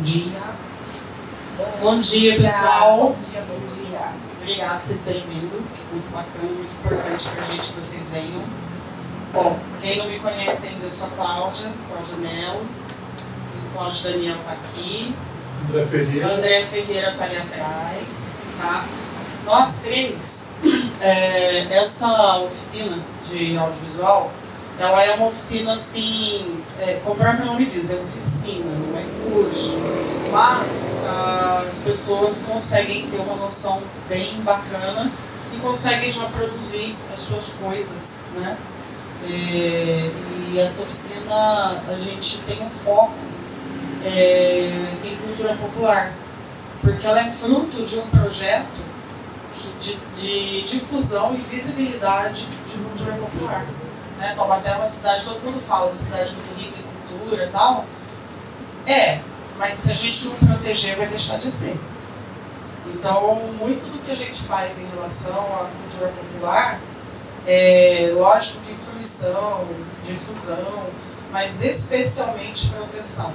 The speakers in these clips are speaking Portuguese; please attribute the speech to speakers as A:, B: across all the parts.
A: dia. Bom dia, pessoal.
B: Bom dia.
A: Obrigado por vocês terem vindo. Muito bacana, muito importante pra gente que vocês venham. Bom, quem não me conhece ainda, eu sou a Cláudia Mello. O Cláudio Daniel está aqui.
C: André
A: Ferreira está ali atrás. Tá? Nós três, essa oficina de audiovisual, ela é uma oficina assim, como o próprio nome diz, é oficina, não é curso. Mas as pessoas conseguem ter uma noção bem bacana e conseguem já produzir as suas coisas, né? E essa oficina, a gente tem um foco em cultura popular, porque ela é fruto de um projeto de difusão e visibilidade de cultura popular. Né? Taubaté é uma cidade, todo mundo fala, uma cidade muito rica em cultura e tal. Mas se a gente não proteger, vai deixar de ser. Então, muito do que a gente faz em relação à cultura popular lógico que fruição, difusão, mas especialmente proteção.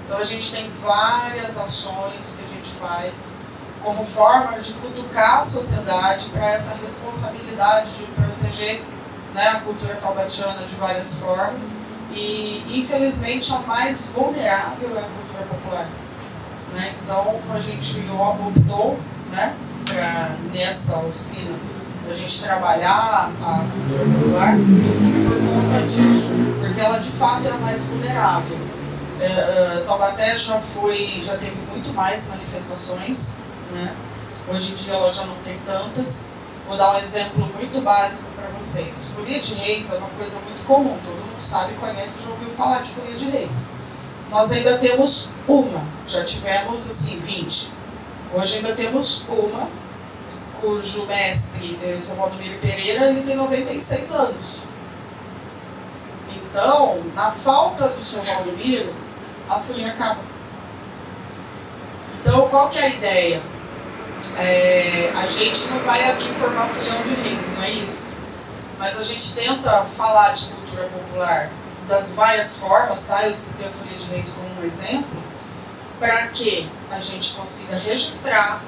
A: Então a gente tem várias ações que a gente faz como forma de cutucar a sociedade para essa responsabilidade de proteger, né, a cultura taubatiana de várias formas. E infelizmente a mais vulnerável é a cultura popular. Né? Então a gente optou, né, para nessa oficina a gente trabalhar a cultura popular por conta disso, porque ela de fato é a mais vulnerável. Taubaté já teve muito mais manifestações, né? Hoje em dia ela já não tem tantas. Vou dar um exemplo muito básico para vocês. Folia de Reis é uma coisa muito comum, todo mundo sabe, conhece, já ouviu falar de Folia de Reis. Nós ainda temos uma, já tivemos assim 20. Hoje ainda temos uma, cujo mestre, seu Valdomiro Pereira, ele tem 96 anos. Então, na falta do seu Valdomiro, a folia acaba. Então, qual que é a ideia? A gente não vai aqui formar folião de reis, não é isso? Mas a gente tenta falar de cultura popular das várias formas, tá? Eu citei a folia de reis como um exemplo, para que a gente consiga registrar,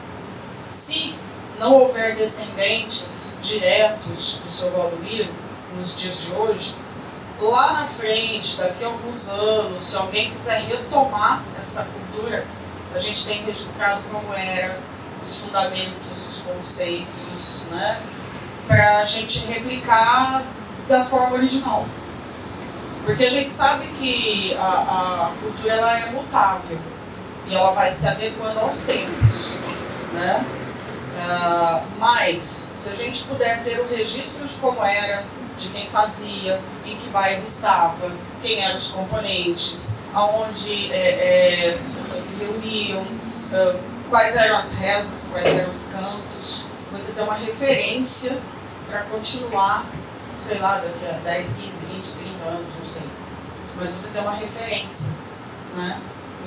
A: se não houver descendentes diretos do seu Valdomiro nos dias de hoje, lá na frente, daqui a alguns anos, se alguém quiser retomar essa cultura, a gente tem registrado como era, os fundamentos, os conceitos, né, para a gente replicar da forma original. Porque a gente sabe que a cultura ela é mutável e ela vai se adequando aos tempos, né? Mas, se a gente puder ter o registro de como era, de quem fazia, em que bairro estava, quem eram os componentes, aonde essas pessoas se reuniam, quais eram as rezas, quais eram os cantos, você tem uma referência para continuar, sei lá, daqui a 10, 15, 20, 30 anos, não sei. Mas você tem uma referência, né?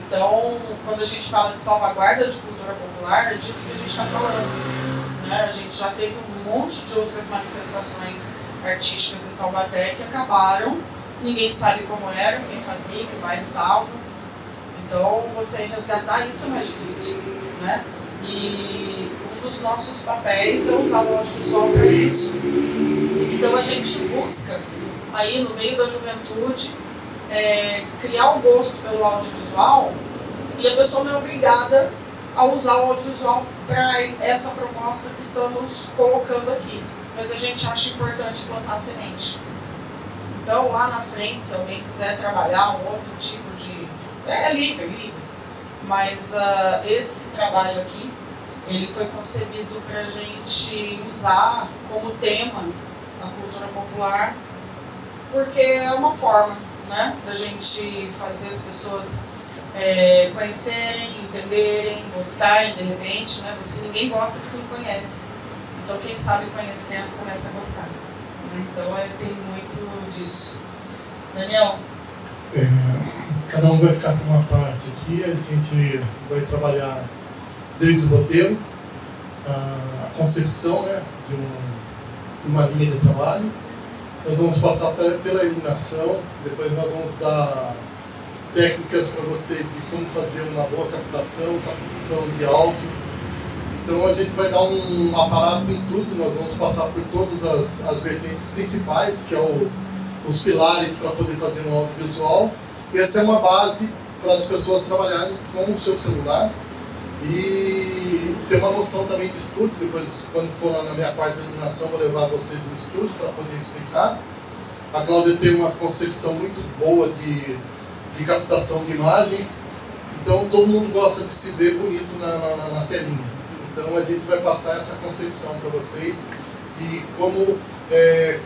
A: Então, quando a gente fala de salvaguarda de cultura popular, é disso que a gente está falando. Né? A gente já teve um monte de outras manifestações artísticas em Taubaté que acabaram, ninguém sabe como era, quem fazia, que bairro estava. Então, você resgatar isso é mais difícil. Né? E um dos nossos papéis é usar o audiovisual para isso. Então, a gente busca, aí no meio da juventude, criar o gosto pelo audiovisual, e a pessoa não é obrigada a usar o audiovisual para essa proposta que estamos colocando aqui. Mas a gente acha importante plantar semente. Então, lá na frente, se alguém quiser trabalhar um outro tipo de... É livre. Mas esse trabalho aqui, ele foi concebido para a gente usar como tema a cultura popular, porque é uma forma, né, da gente fazer as pessoas conhecerem, entenderem, gostarem de repente, né? Ninguém gosta do que não conhece. Então quem sabe conhecendo começa a gostar. Né? Então tem muito disso. Daniel?
C: Cada um vai ficar com uma parte aqui, a gente vai trabalhar desde o roteiro, a concepção, né, de uma linha de trabalho. Nós vamos passar pela iluminação, depois nós vamos técnicas para vocês de como fazer uma boa captação de áudio. Então a gente vai dar um aparato em tudo, nós vamos passar por todas as vertentes principais, que é os pilares para poder fazer um audiovisual. E essa é uma base para as pessoas trabalharem com o seu celular e ter uma noção também de estúdio. Depois, quando for lá na minha parte de iluminação, vou levar vocês no estúdio para poder explicar. A Cláudia tem uma concepção muito boa de captação de imagens, então todo mundo gosta de se ver bonito na telinha. Então a gente vai passar essa concepção para vocês de como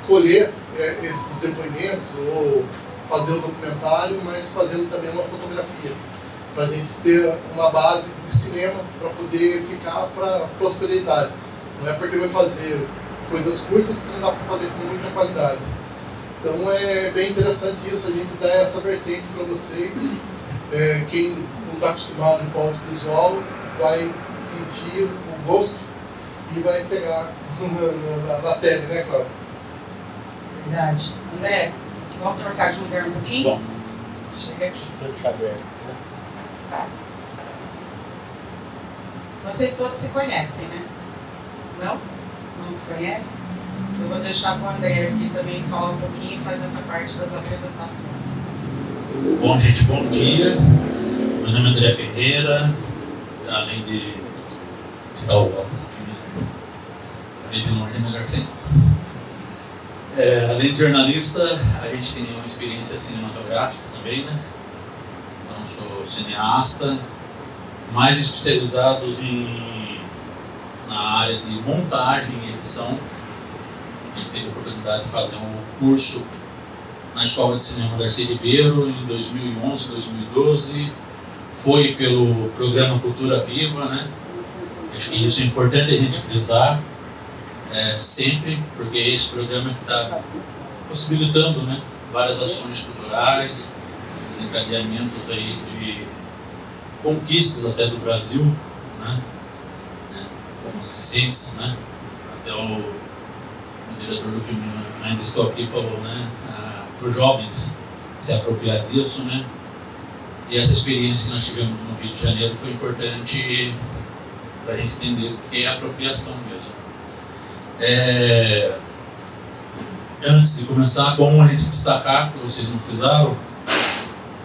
C: colher esses depoimentos ou fazer o documentário, mas fazendo também uma fotografia, para a gente ter uma base de cinema para poder ficar para prosperidade. Não é porque vai fazer coisas curtas que não dá para fazer com muita qualidade. Então é bem interessante isso, a gente dá essa vertente para vocês. Quem não está acostumado com o audiovisual vai sentir o gosto e vai pegar na tele, né, Cláudia?
A: Verdade. André, vamos trocar de lugar um pouquinho?
B: Bom.
A: Chega aqui.
B: Deixa aberto, né?
A: Vocês todos se conhecem, né? Não? Não se conhecem? Eu vou deixar para o André aqui também falar um pouquinho e fazer essa parte das apresentações.
B: Bom, gente, bom dia. Meu nome é André Ferreira. Além de tirar o óculos aqui, além de longe é melhor que sem óculos. Além de jornalista, a gente tem uma experiência cinematográfica também, né? Então, sou cineasta, mais especializados na área de montagem e edição. A gente teve a oportunidade de fazer um curso na Escola de Cinema Darcy Ribeiro em 2011, 2012. Foi pelo programa Cultura Viva, né? Acho que isso é importante a gente frisar sempre, porque é esse programa que está possibilitando, né, várias ações culturais, desencadeamentos aí de conquistas até do Brasil, né? Como as recentes, né? Até o diretor do filme ainda estou aqui falou, né, para os jovens se apropriar disso, né? E essa experiência que nós tivemos no Rio de Janeiro foi importante para a gente entender o que é apropriação mesmo. Antes de começar, bom a gente destacar, que vocês não fizeram,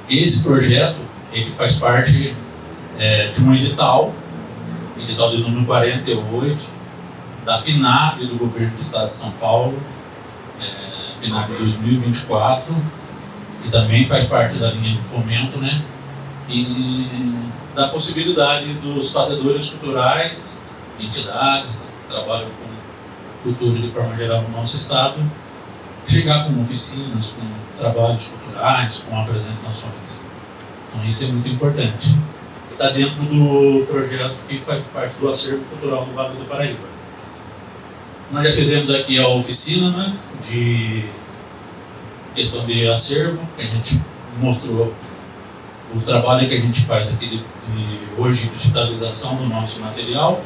B: esse projeto ele faz parte de um edital de número 48, da PNAB do Governo do Estado de São Paulo, PNAB 2024, que também faz parte da linha de fomento, né? E da possibilidade dos fazedores culturais, entidades que trabalham com cultura de forma geral no nosso estado, chegar com oficinas, com trabalhos culturais, com apresentações. Então isso é muito importante. Está dentro do projeto que faz parte do acervo cultural do Vale do Paraíba. Nós já fizemos aqui a oficina, né, de questão de acervo, que a gente mostrou o trabalho que a gente faz aqui de hoje, digitalização do nosso material,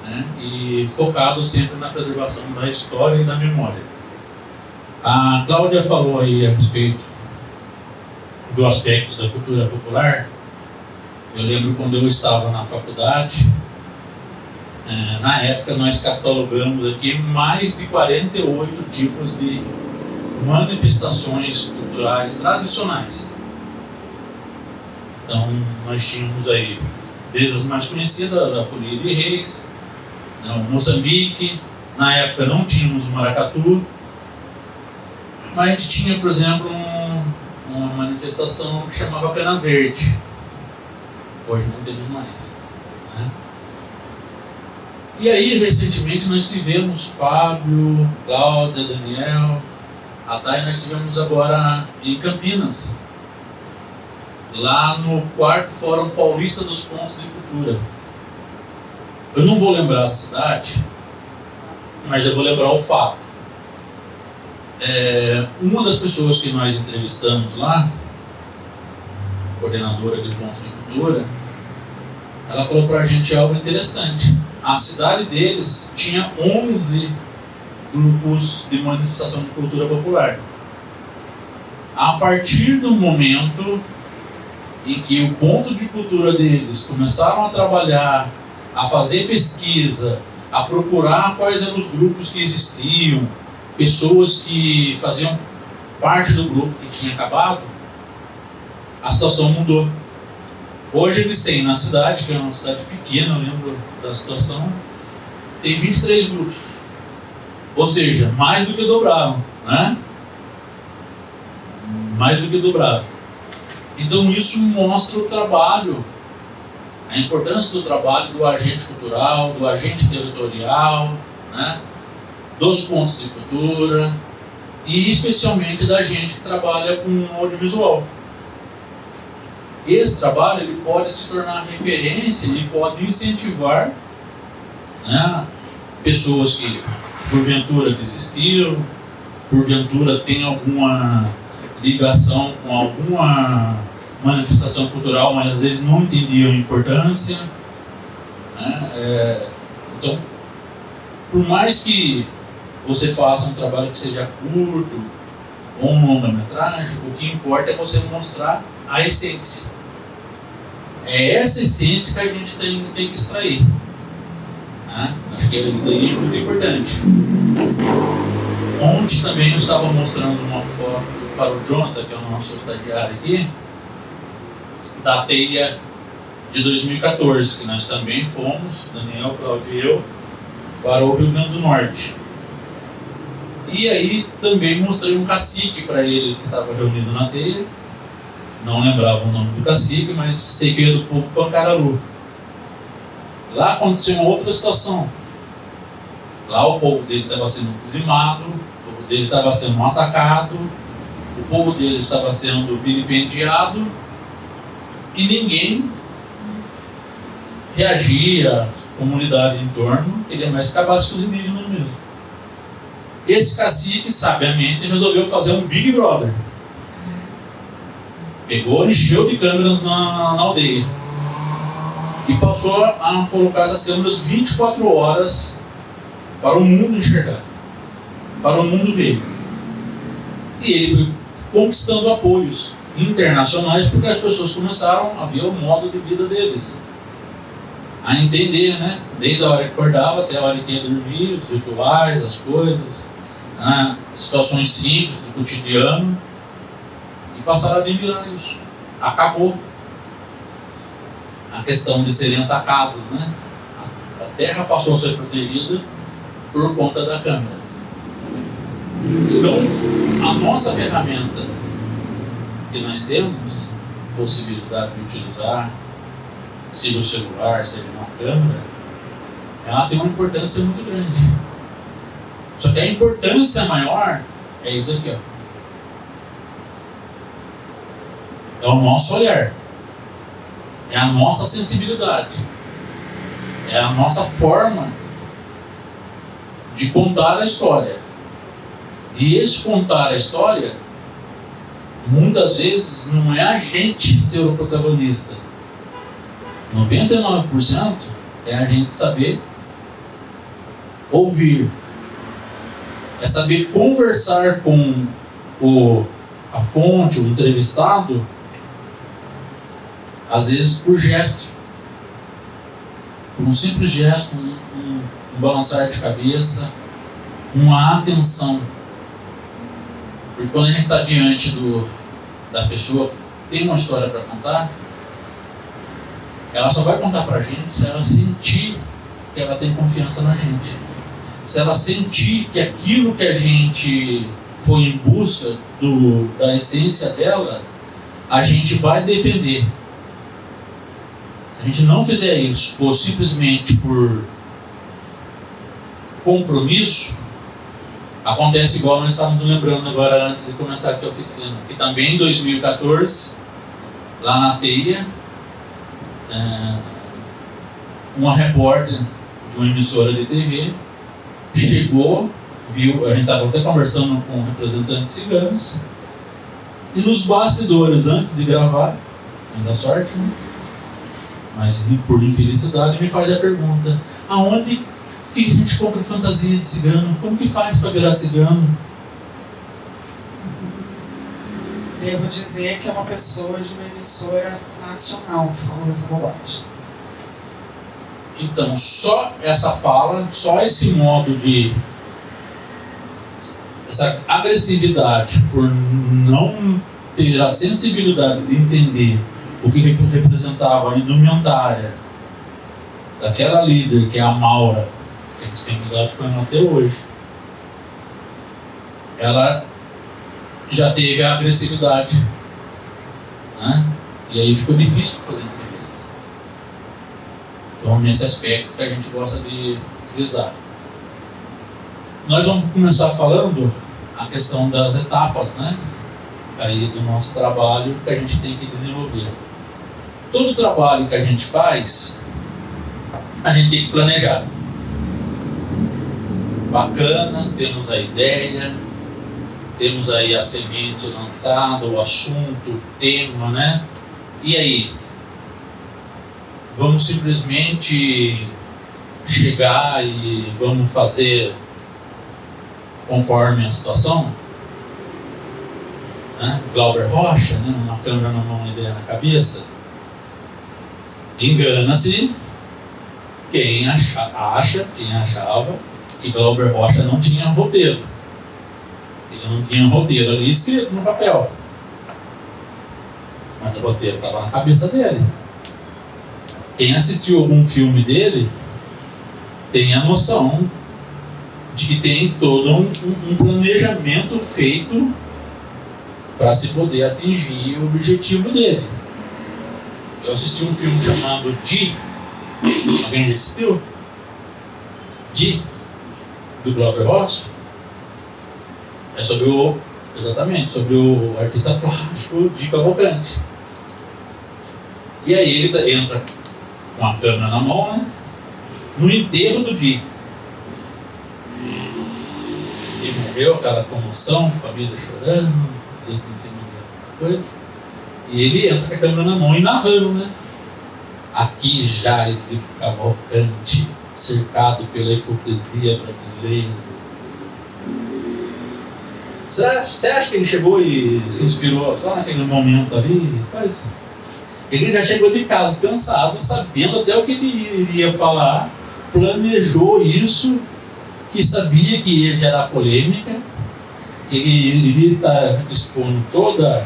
B: né, e focado sempre na preservação da história e da memória. A Cláudia falou aí a respeito do aspecto da cultura popular. Eu lembro quando eu estava na faculdade, na época nós catalogamos aqui mais de 48 tipos de manifestações culturais tradicionais. Então nós tínhamos aí desde as mais conhecidas, a Folia de Reis, o Moçambique. Na época não tínhamos o maracatu, mas a gente tinha, por exemplo, uma manifestação que chamava Cana Verde. Hoje não temos mais, né? E aí, recentemente, nós tivemos Fábio, Cláudia, Daniel, a Thay, nós tivemos agora em Campinas, lá no 4º Fórum Paulista dos Pontos de Cultura. Eu não vou lembrar a cidade, mas eu vou lembrar o fato. Uma das pessoas que nós entrevistamos lá, coordenadora de pontos de cultura, ela falou para a gente algo interessante. A cidade deles tinha 11 grupos de manifestação de cultura popular. A partir do momento em que o ponto de cultura deles começaram a trabalhar, a fazer pesquisa, a procurar quais eram os grupos que existiam, pessoas que faziam parte do grupo que tinha acabado, a situação mudou. Hoje eles têm na cidade, que é uma cidade pequena, eu lembro da situação, tem 23 grupos. Ou seja, mais do que dobraram, né? Mais do que dobraram. Então isso mostra o trabalho, a importância do trabalho do agente cultural, do agente territorial, né? Dos pontos de cultura e especialmente da gente que trabalha com audiovisual. Esse trabalho ele pode se tornar referência e pode incentivar, né, pessoas que porventura desistiram, porventura tem alguma ligação com alguma manifestação cultural, mas às vezes não entendiam a importância, né? Então, por mais que você faça um trabalho que seja curto ou um longa-metragem, o que importa é você mostrar a essência. É essa essência que a gente tem que extrair, né? Acho que isso daí é muito importante. Ontem também eu estava mostrando uma foto para o Jonathan, que é o nosso estagiário aqui, da teia de 2014, que nós também fomos, Daniel, Cláudio e eu, para o Rio Grande do Norte. E aí também mostrei um cacique para ele que estava reunido na teia. Não lembrava o nome do cacique, mas sei que é do povo Pancararu. Lá aconteceu uma outra situação. Lá o povo dele estava sendo dizimado, o povo dele estava sendo atacado, o povo dele estava sendo vilipendiado e ninguém reagia, a comunidade em torno, queria mais que acabasse com os indígenas mesmo. Esse cacique, sabiamente, resolveu fazer um Big Brother. Pegou, encheu de câmeras na aldeia e passou a colocar essas câmeras 24 horas para o mundo enxergar, para o mundo ver. E ele foi conquistando apoios internacionais porque as pessoas começaram a ver o modo de vida deles, a entender, né? Desde a hora que acordava até a hora que ia dormir, os rituais, as coisas, né? Situações simples do cotidiano. Passaram a admirar isso. Acabou a questão de serem atacados, né? A terra passou a ser protegida por conta da câmera. Então, a nossa ferramenta que nós temos possibilidade de utilizar, seja o celular, seja uma câmera, ela tem uma importância muito grande. Só que a importância maior é isso daqui, ó. É o nosso olhar, é a nossa sensibilidade, é a nossa forma de contar a história. E esse contar a história, muitas vezes, não é a gente ser o protagonista. 99% é a gente saber ouvir, é saber conversar com a fonte, o entrevistado, às vezes por gesto, por um simples gesto, um balançar de cabeça, uma atenção. Porque quando a gente está diante da pessoa, tem uma história para contar, ela só vai contar para a gente se ela sentir que ela tem confiança na gente. Se ela sentir que aquilo que a gente foi em busca da essência dela, a gente vai defender. Se a gente não fizer isso, for simplesmente por compromisso, acontece igual nós estávamos lembrando agora antes de começar aqui a oficina, que também em 2014, lá na teia, uma repórter de uma emissora de TV chegou, viu, a gente estava até conversando com representantes ciganos, e nos bastidores, antes de gravar, ainda sorte, né? Mas por infelicidade me faz a pergunta: aonde que a gente compra fantasia de cigano? Como que faz para virar cigano?
A: devo dizer que é uma pessoa de uma emissora nacional que falou essa bobagem.
B: Então, só essa fala, só esse modo de... essa agressividade por não ter a sensibilidade de entender o que representava a indumentária daquela líder, que é a Maura, que a gente tem amizade com ela até hoje, ela já teve a agressividade, né? E aí ficou difícil fazer entrevista. Então, nesse aspecto que a gente gosta de frisar. Nós vamos começar falando a questão das etapas, né? Aí do nosso trabalho que a gente tem que desenvolver. Todo trabalho que a gente faz, a gente tem que planejar. Bacana, temos a ideia, temos aí a semente lançada, o assunto, o tema, né? E aí? Vamos simplesmente chegar e vamos fazer conforme a situação? Né? Glauber Rocha, né? Uma câmera na mão, uma ideia na cabeça. Engana-se quem achava que Glauber Rocha não tinha roteiro. Ele não tinha roteiro ali escrito no papel. Mas o roteiro estava na cabeça dele. Quem assistiu algum filme dele tem a noção de que tem todo um planejamento feito para se poder atingir o objetivo dele. Eu assisti um filme chamado Di. Alguém já assistiu? Di, do Glauber Rocha. É sobre sobre o artista plástico Di Cavalcanti. E aí ele entra com a câmera na mão, né? No enterro do Di. Ele morreu, aquela comoção, família chorando, gente em cima da coisa. E ele entra com a câmera na mão e narrando, né? Aqui jaz Di Cavalcanti, cercado pela hipocrisia brasileira. Você acha que ele chegou e se inspirou só naquele momento ali? Pois. Ele já chegou de casa cansado, sabendo até o que ele iria falar, planejou isso, que sabia que ia gerar polêmica, que ele iria estar expondo toda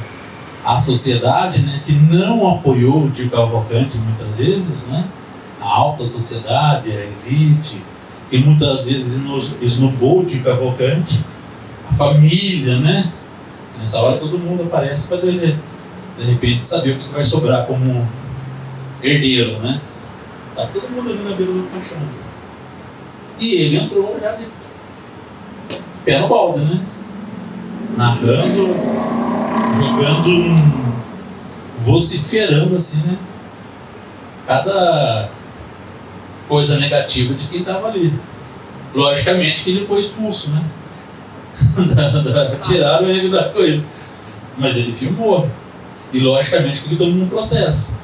B: a sociedade, né, que não apoiou o Di Cavalcanti muitas vezes, né, a alta sociedade, a elite, que muitas vezes esnobou o Di Cavalcanti, a família, né? Nessa hora todo mundo aparece para de repente saber o que vai sobrar como herdeiro, né? Tá todo mundo ali na beira do caixão. E ele entrou já de pé no balde, né? Narrando, jogando, vociferando assim, né? Cada coisa negativa de quem estava ali. Logicamente que ele foi expulso, né? Tiraram ele da coisa. Mas ele filmou. E logicamente que ele tomou um processo.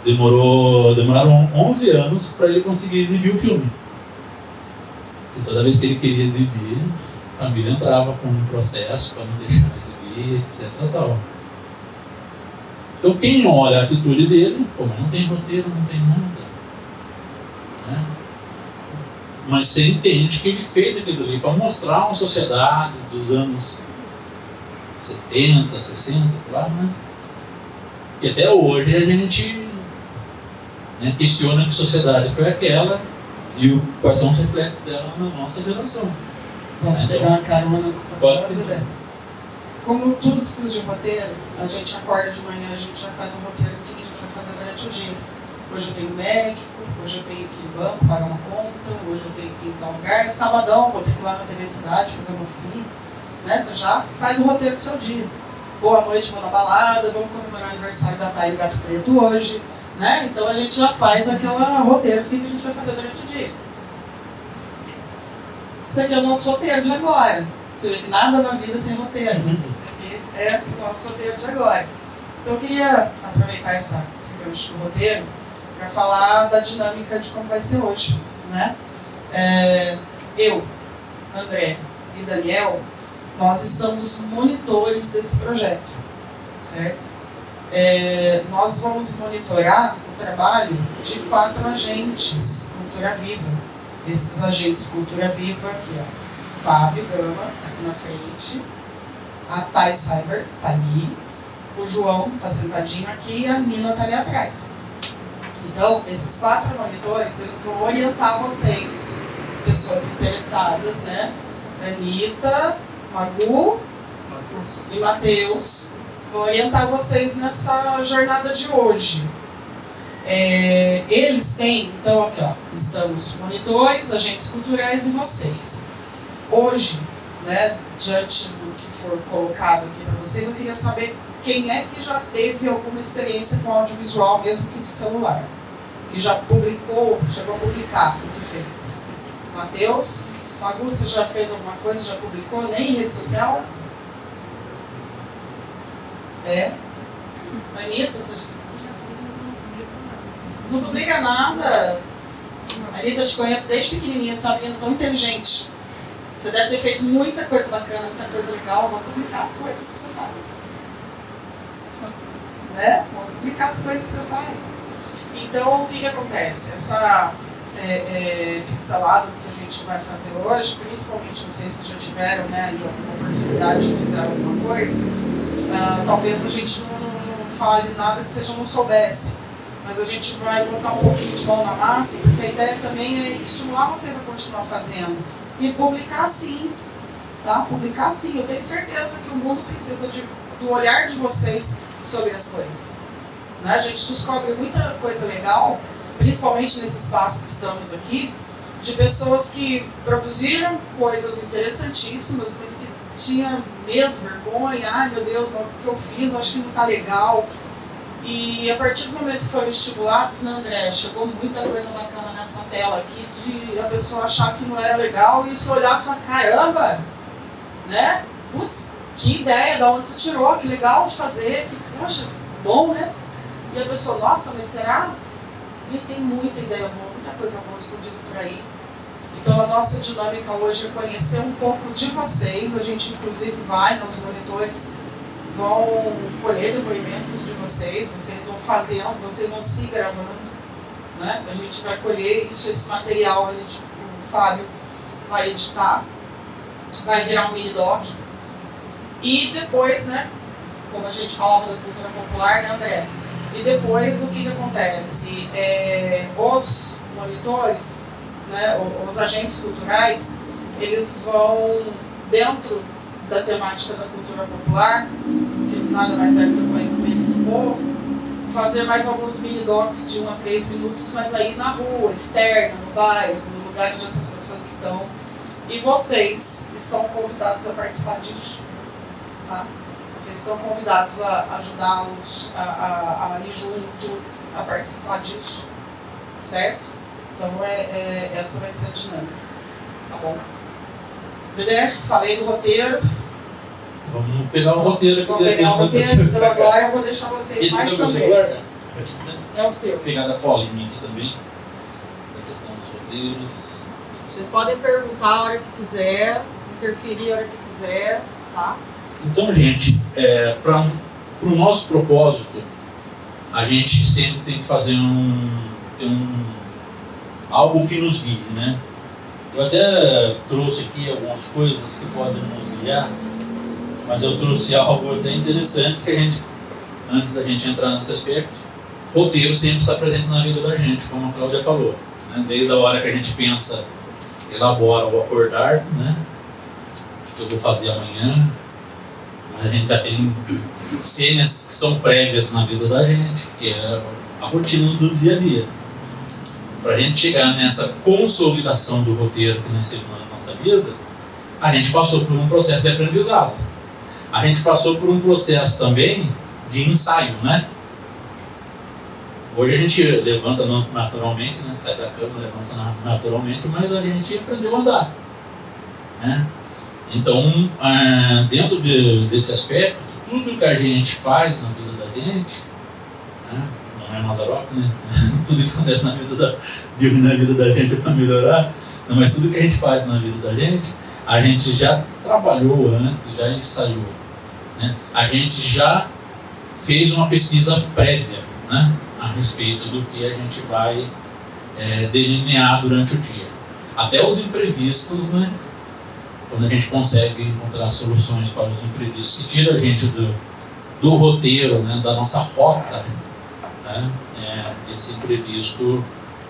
B: Demoraram 11 anos para ele conseguir exibir o filme. Porque toda vez que ele queria exibir, a família entrava com um processo para não deixar exibir, etc. Tal. Então quem olha a atitude dele, pô, mas não tem roteiro, não tem nada. Né? Mas você entende que ele fez aquilo ali para mostrar uma sociedade dos anos 70, 60, claro, né? E até hoje a gente, né, questiona que sociedade foi aquela e quais são os reflexos dela na nossa geração.
A: Posso pegar uma carona no que você está
B: Pode
A: falando, né? Como tudo precisa de um roteiro, a gente acorda de manhã, a gente já faz um roteiro do que a gente vai fazer durante o dia. Hoje eu tenho médico, hoje eu tenho que ir no banco pagar uma conta, hoje eu tenho que ir em tal lugar, sabadão vou ter que ir lá na TV Cidade fazer uma oficina, né? Você já faz o roteiro do seu dia. Boa noite, vou na balada, vamos comemorar o aniversário da Thay e do Gato Preto hoje, né? Então a gente já faz aquela roteiro do que a gente vai fazer durante o dia. Isso aqui é o nosso roteiro de agora. Você vê que nada na vida sem roteiro, né? Isso aqui é o nosso roteiro de agora. Então eu queria aproveitar esse gancho do roteiro para falar da dinâmica de como vai ser hoje, né? Eu, André e Daniel, nós estamos monitores desse projeto, certo? Nós vamos monitorar o trabalho de 4 agentes Cultura Viva. Esses agentes Cultura Viva aqui, ó. Fábio Gama, está aqui na frente. A Thay Cyber está ali. O João está sentadinho aqui e a Nina está ali atrás. Então, esses 4 monitores, eles vão orientar vocês, pessoas interessadas, né? Anitta, Magu e Matheus, vão orientar vocês nessa jornada de hoje. Eles têm, então aqui ó, estamos monitores, agentes culturais e vocês. Hoje, né, diante do que for colocado aqui para vocês, eu queria saber quem é que já teve alguma experiência com audiovisual, mesmo que de celular, que já publicou, chegou a publicar o que fez. Matheus, Magu, você já fez alguma coisa, já publicou, nem em rede social? Anitta, você já fiz, mas não publica nada. Anitta, eu te conheço desde pequenininha, essa menina tão inteligente. Você deve ter feito muita coisa bacana, muita coisa legal. Vamos publicar as coisas que você faz. Né? Vamos publicar as coisas que você faz. Então, o que acontece? Essa pincelada que a gente vai fazer hoje, principalmente vocês que já tiveram, né, aí alguma oportunidade de fazer alguma coisa, talvez a gente não fale nada que vocês já não soubessem, mas a gente vai botar um pouquinho de mão na massa, porque a ideia também é estimular vocês a continuar fazendo e publicar sim, tá? Publicar sim. Eu tenho certeza que o mundo precisa do olhar de vocês sobre as coisas, né? A gente descobre muita coisa legal, principalmente nesse espaço que estamos aqui, de pessoas que produziram coisas interessantíssimas, mas que tinham medo, vergonha, ai meu Deus, o que eu fiz, acho que não está legal. E a partir do momento que foram estimulados, né, André, chegou muita coisa bacana nessa tela aqui, de a pessoa achar que não era legal e se olhar e falar, caramba, né? Putz, que ideia, da onde você tirou, que legal de fazer, que, poxa, bom, né? E a pessoa, nossa, mas será? E tem muita ideia boa, muita coisa boa escondida por aí. Então a nossa dinâmica hoje é conhecer um pouco de vocês. A gente inclusive vai nos monitores, vão colher depoimentos de vocês, vocês vão fazendo, vocês vão se gravando, né? A gente vai colher isso, esse material, o Fábio vai editar, vai virar um mini doc. E depois, né, como a gente falava da cultura popular, né, André? E depois o que acontece? Os monitores, né, os agentes culturais, eles vão, dentro da temática da cultura popular, que nada mais é do que o conhecimento do povo, fazer mais alguns mini-docs de 1 a 3 minutos, mas aí na rua, externa, no bairro, no lugar onde essas pessoas estão. E vocês estão convidados a participar disso, tá? Vocês estão convidados a ajudá-los a ir junto, a participar disso, certo? Então essa vai ser a dinâmica, tá bom? Dedé, falei do roteiro.
B: Vamos pegar o roteiro aqui.
A: Vamos pegar o roteiro, então agora eu vou deixar vocês
B: esse
A: mais também.
B: Celular, né?
A: É o seu.
B: Vou pegar da Paulinha aqui também, da questão dos roteiros.
A: Vocês podem perguntar a hora que quiser, interferir a hora que quiser, tá?
B: Então, gente, para o nosso propósito, a gente sempre tem que fazer algo que nos guie, né? Eu até trouxe aqui algumas coisas que podem nos guiar, mas eu trouxe algo até interessante que a gente, antes da gente entrar nesse aspecto, roteiro sempre está presente na vida da gente, como a Cláudia falou, né? Desde a hora que a gente pensa, elabora o acordar, né? O que eu vou fazer amanhã. A gente já tem cenas que são prévias na vida da gente, que é a rotina do dia a dia. Para a gente chegar nessa consolidação do roteiro que nós temos na nossa vida, a gente passou por um processo de aprendizado. A gente passou por um processo também de ensaio, né? Hoje a gente levanta naturalmente, né? Sai da cama, levanta naturalmente, mas a gente aprendeu a andar, né? Então, dentro desse aspecto, tudo que a gente faz na vida da gente, né, não é Mazzaropi, né? Tudo que acontece na vida da gente é para melhorar, não, mas tudo que a gente faz na vida da gente, a gente já trabalhou antes, já ensaiou, né? A gente já fez uma pesquisa prévia, né, a respeito do que a gente vai delinear durante o dia. Até os imprevistos, né, quando a gente consegue encontrar soluções para os imprevistos que tira a gente do roteiro, né, da nossa rota, né, esse imprevisto,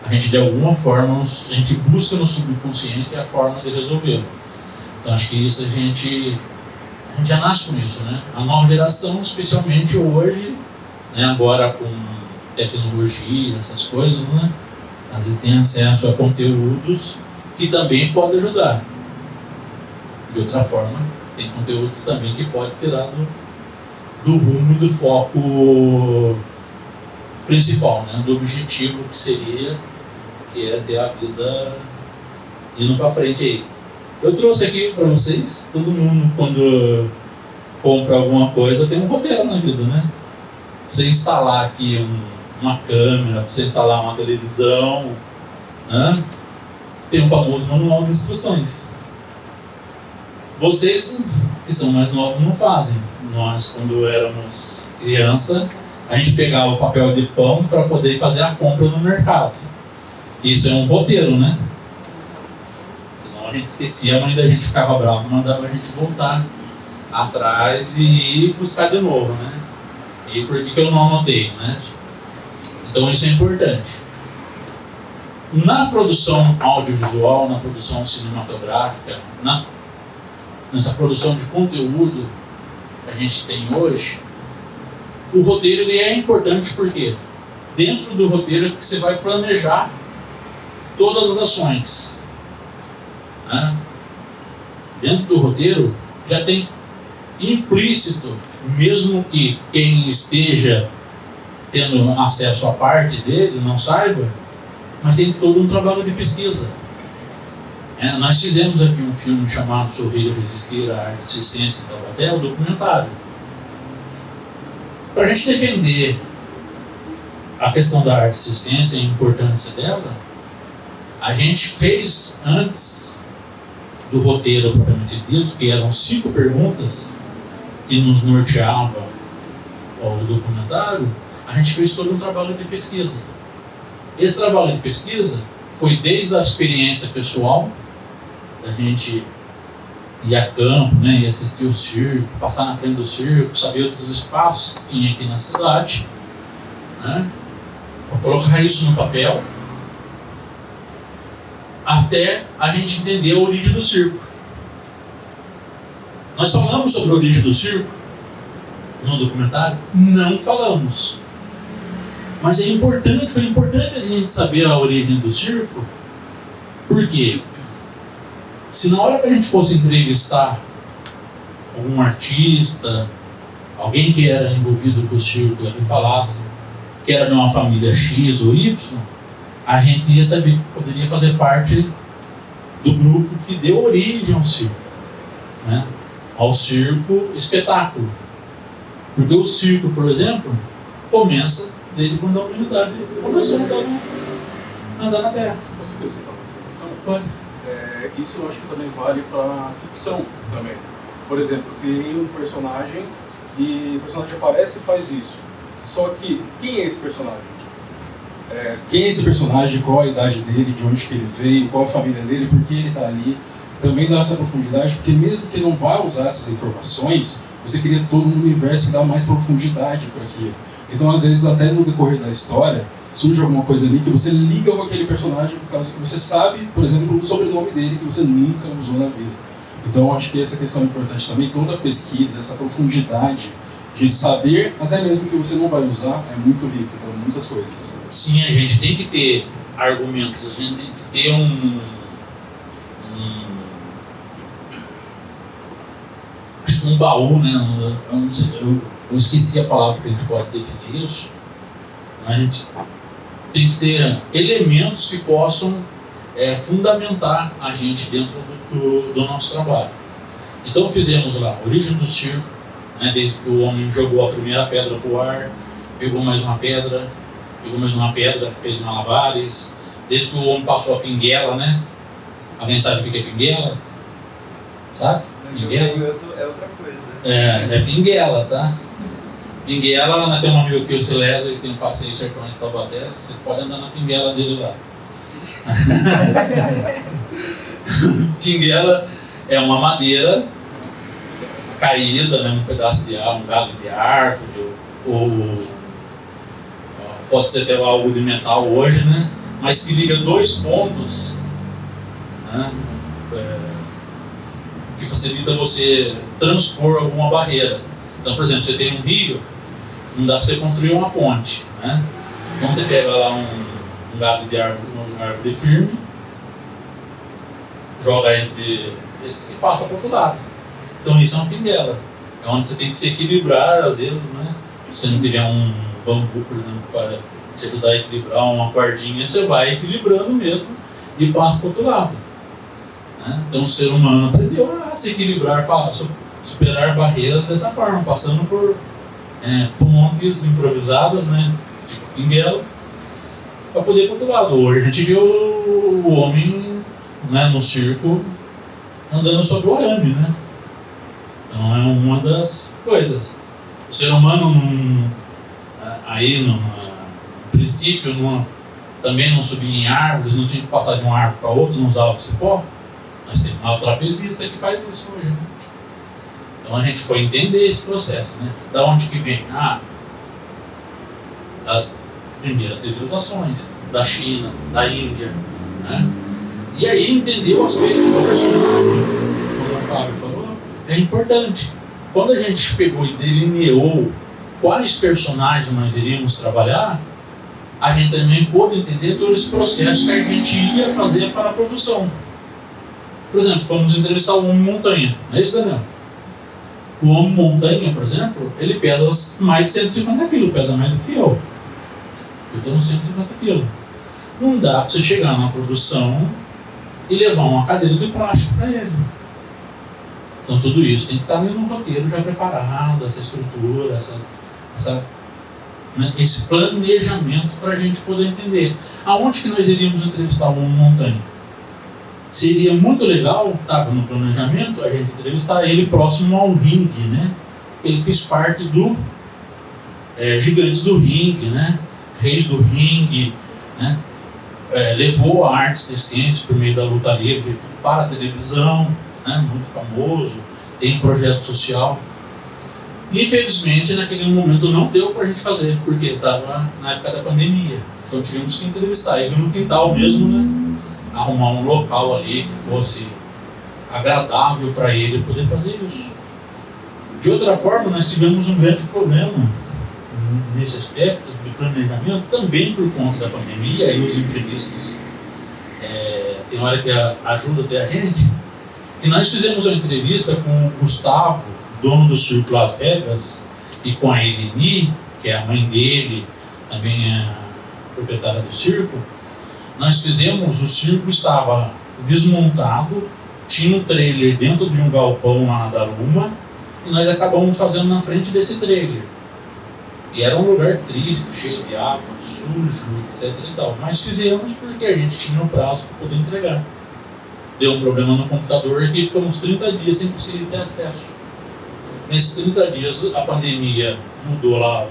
B: a gente de alguma forma, a gente busca no subconsciente a forma de resolvê-lo. Então acho que isso a gente já nasce com isso, né? A nova geração, especialmente hoje, né, agora com tecnologia, essas coisas, né, às vezes tem acesso a conteúdos que também podem ajudar. De outra forma, tem conteúdos também que podem tirar do rumo e do foco principal, né, do objetivo que é ter a vida indo para frente aí. Eu trouxe aqui para vocês, todo mundo quando compra alguma coisa tem um roteiro na vida, né? Você instalar aqui uma câmera, você instalar uma televisão, né? Tem o famoso manual de instruções. Vocês que são mais novos não fazem. Nós, quando éramos criança, a gente pegava o papel de pão para poder fazer a compra no mercado. Isso é um roteiro, né? Senão a gente esquecia, a mãe da gente ficava brava, mandava a gente voltar atrás e ir buscar de novo, né? E por que eu não anotei, né? Então isso é importante. Na produção audiovisual, na produção cinematográfica, nessa produção de conteúdo que a gente tem hoje, o roteiro ele é importante porque dentro do roteiro é que você vai planejar todas as ações, né? Dentro do roteiro já tem implícito, mesmo que quem esteja tendo acesso à parte dele não saiba, mas tem todo um trabalho de pesquisa. Nós fizemos aqui um filme chamado Sorrir e Resistir, a Arte Circense em Taubaté, um documentário. Para a gente defender a questão da arte circense e a importância dela, a gente fez, antes do roteiro propriamente dito, que eram 5 perguntas que nos norteavam o documentário, a gente fez todo um trabalho de pesquisa. Esse trabalho de pesquisa foi desde a experiência pessoal, da gente ir a campo, né, ir assistir o circo, passar na frente do circo, saber dos espaços que tinha aqui na cidade, né, colocar isso no papel, até a gente entender a origem do circo. Nós falamos sobre a origem do circo no documentário? Não falamos. Mas foi importante a gente saber a origem do circo, porque se na hora que a gente fosse entrevistar algum artista, alguém que era envolvido com o circo, ele falasse que era de uma família X ou Y, a gente ia saber que poderia fazer parte do grupo que deu origem ao circo, né? Ao circo espetáculo. Porque o circo, por exemplo, começa desde quando a humanidade começou a andar na Terra.
D: Posso acrescentar uma informação?
B: Pode.
D: Isso eu acho que também vale para ficção também. Por exemplo, eu criei um personagem e o personagem aparece e faz isso. Só que, quem é esse personagem? Quem é esse personagem, qual a idade dele, de onde que ele veio, qual a família dele, por que ele está ali. Também dá essa profundidade, porque mesmo que não vá usar essas informações, você cria todo um universo que dá mais profundidade para aquilo. Então, às vezes, até no decorrer da história, surge alguma coisa ali que você liga com aquele personagem por causa que você sabe, por exemplo, o sobrenome dele que você nunca usou na vida. Então, acho que essa questão é importante também, toda a pesquisa, essa profundidade de saber, até mesmo que você não vai usar, é muito rico para muitas coisas.
B: Sim, a gente tem que ter argumentos, a gente tem que ter um baú, né? Eu esqueci a palavra que a gente pode definir isso, mas a gente tem que ter elementos que possam fundamentar a gente dentro do nosso trabalho. Então fizemos lá a origem do circo, né? Desde que o homem jogou a primeira pedra para o ar, pegou mais uma pedra, fez malabares, desde que o homem passou a pinguela, né? Alguém sabe o que é pinguela? Sabe? Pinguela?
E: É outra coisa.
B: É pinguela, tá? Pinguela, né, tem um amigo aqui, o Silésio, que tem um passeio Sertões Taubaté, você pode andar na pinguela dele lá. Pinguela é uma madeira caída, né, um pedaço de árvore, um galho de árvore, ou pode ser até algo de metal hoje, né, mas que liga dois pontos, né, que facilita você transpor alguma barreira. Então, por exemplo, você tem um rio, não dá para você construir uma ponte, né? Então você pega lá um galho de árvore, uma árvore firme, joga entre esse e passa para o outro lado. Então isso é uma pinguela. É onde você tem que se equilibrar, às vezes, né? Se você não tiver um bambu, por exemplo, para te ajudar a equilibrar uma cordinha, você vai equilibrando mesmo e passa para o outro lado. Né? Então o ser humano aprendeu a se equilibrar para superar barreiras dessa forma, passando por pontes improvisadas, né? Tipo pinguela, para poder ir para o outro lado. Hoje a gente vê o homem, né, no circo andando sobre o arame, né? Então é uma das coisas. O ser humano aí no princípio também não subia em árvores, não tinha que passar de uma árvore para outra, não usava cipó. Mas tem uma trapezista que faz isso hoje, né? Então a gente foi entender esse processo, né? Da onde que vem? Das primeiras civilizações, da China, da Índia, né? E aí entender o aspecto do personagem, como o Fábio falou, é importante. Quando a gente pegou e delineou quais personagens nós iríamos trabalhar, a gente também pôde entender todo esse processo que a gente ia fazer para a produção. Por exemplo, fomos entrevistar o Homem Montanha, não é isso, Daniel? O Homem Montanha, por exemplo, ele pesa mais de 150 quilos, pesa mais do que eu. Eu estou nos 150 quilos. Não dá para você chegar na produção e levar uma cadeira de plástico para ele. Então tudo isso tem que estar no roteiro já preparado, essa estrutura, esse planejamento para a gente poder entender. Aonde que nós iríamos entrevistar o Homem Montanha? Seria muito legal, estava no planejamento, a gente entrevistar ele próximo ao ringue, né? Ele fez parte do Gigantes do Ringue, né? Reis do Ringue, né? Levou a arte circense por meio da luta livre para a televisão, né? Muito famoso, tem um projeto social. Infelizmente, naquele momento não deu para a gente fazer, porque estava na época da pandemia. Então tivemos que entrevistar ele no quintal mesmo, né? Arrumar um local ali que fosse agradável para ele poder fazer isso. De outra forma, nós tivemos um grande problema nesse aspecto de planejamento, também por conta da pandemia e os imprevistos. Tem hora que ajuda até a gente. E nós fizemos uma entrevista com o Gustavo, dono do Circo Las Vegas, e com a Eleni, que é a mãe dele, também é a proprietária do circo. Nós fizemos, o circo estava desmontado, tinha um trailer dentro de um galpão lá na Daruma, e nós acabamos fazendo na frente desse trailer. E era um lugar triste, cheio de água, sujo, etc e tal. Mas fizemos porque a gente tinha um prazo para poder entregar. Deu um problema no computador e ficamos 30 dias sem conseguir ter acesso. Nesses 30 dias a pandemia mudou lá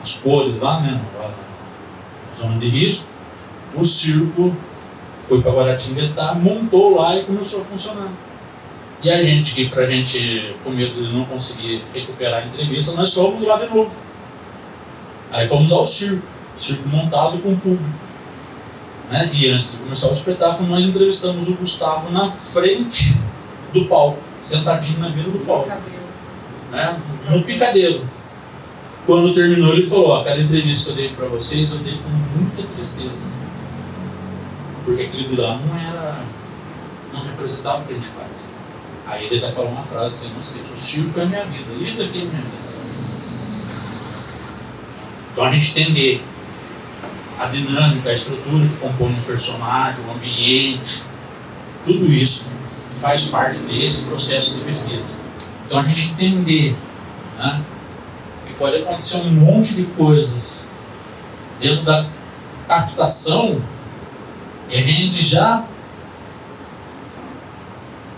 B: as cores lá, né, na zona de risco. O circo foi para Guaratinguetá, montou lá e começou a funcionar. E a gente, pra gente, com medo de não conseguir recuperar a entrevista, nós fomos lá de novo. Aí fomos ao circo montado com o público. Né? E antes de começar o espetáculo, nós entrevistamos o Gustavo na frente do palco, sentadinho na beira do palco. Né? No picadeiro. Quando terminou, ele falou: aquela entrevista que eu dei para vocês, eu dei com muita tristeza. Porque aquilo de lá não representava o que a gente faz. Aí ele até falou uma frase que eu não esqueço: o circo é minha vida, isso daqui é minha vida. Então a gente entender a dinâmica, a estrutura que compõe o personagem, o ambiente, tudo isso faz parte desse processo de pesquisa. Então a gente entender, né, que pode acontecer um monte de coisas dentro da captação e a gente já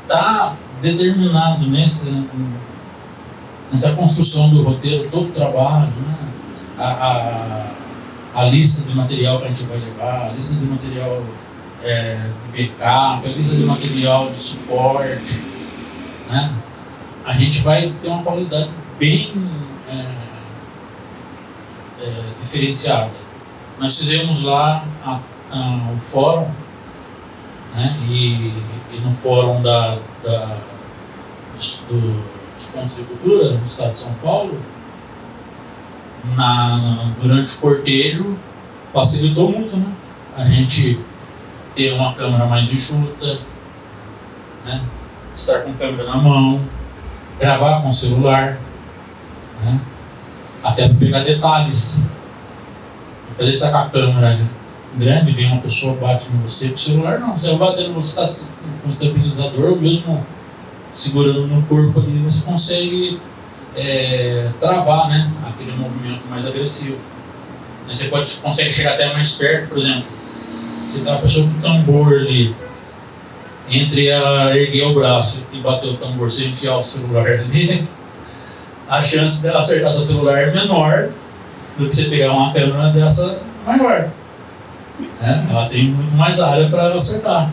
B: está determinado nessa construção do roteiro, todo o trabalho, né? A lista de material que a gente vai levar, a lista de material de backup, a lista de material de suporte, né? A gente vai ter uma qualidade bem diferenciada. Nós fizemos lá o fórum, né? E no fórum dos pontos de cultura no estado de São Paulo, durante o cortejo, facilitou muito, né? A gente ter uma câmera mais enxuta, né? Estar com a câmera na mão, gravar com o celular, né? Até para pegar detalhes. Às vezes está com a câmera grande, vem uma pessoa, bate em você, com o celular não. Você vai batendo, você está com o estabilizador, mesmo segurando no corpo ali, você consegue travar, né? Aquele movimento mais agressivo. Você consegue chegar até mais perto, por exemplo. Se tá a pessoa com o tambor ali, entre ela erguer o braço e bater o tambor sem enfiar o celular ali, a chance dela acertar seu celular é menor do que você pegar uma câmera dessa maior. Né? Ela tem muito mais área para ela acertar.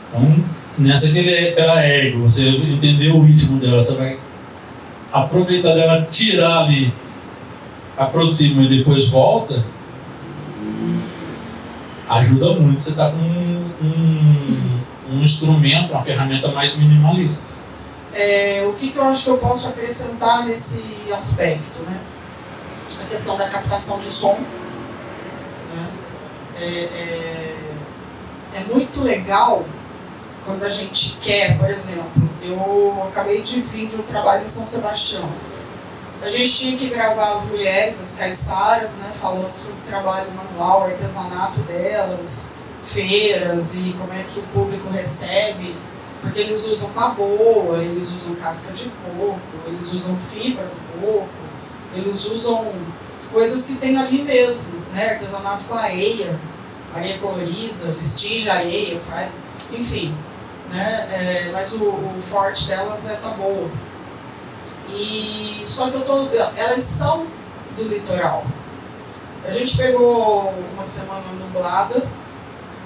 B: Então, nessa que ela ergue, você entender o ritmo dela, você vai aproveitar dela, tirar ali, aproxima e depois volta, ajuda muito. Você está com um instrumento, uma ferramenta mais minimalista.
A: O que eu acho que eu posso acrescentar nesse aspecto, né? A questão da captação de som, né? É muito legal quando a gente quer, por exemplo, eu acabei de vir de um trabalho em São Sebastião. A gente tinha que gravar as mulheres, as caiçaras, né, falando sobre o trabalho manual, o artesanato delas, feiras e como é que o público recebe, porque eles usam taboa, eles usam casca de coco, eles usam fibra do coco, eles usam coisas que tem ali mesmo, né, artesanato com areia colorida, eles tingem a areia, faz, enfim, né, mas o forte delas é taboa. E só que elas são do litoral. A gente pegou uma semana nublada,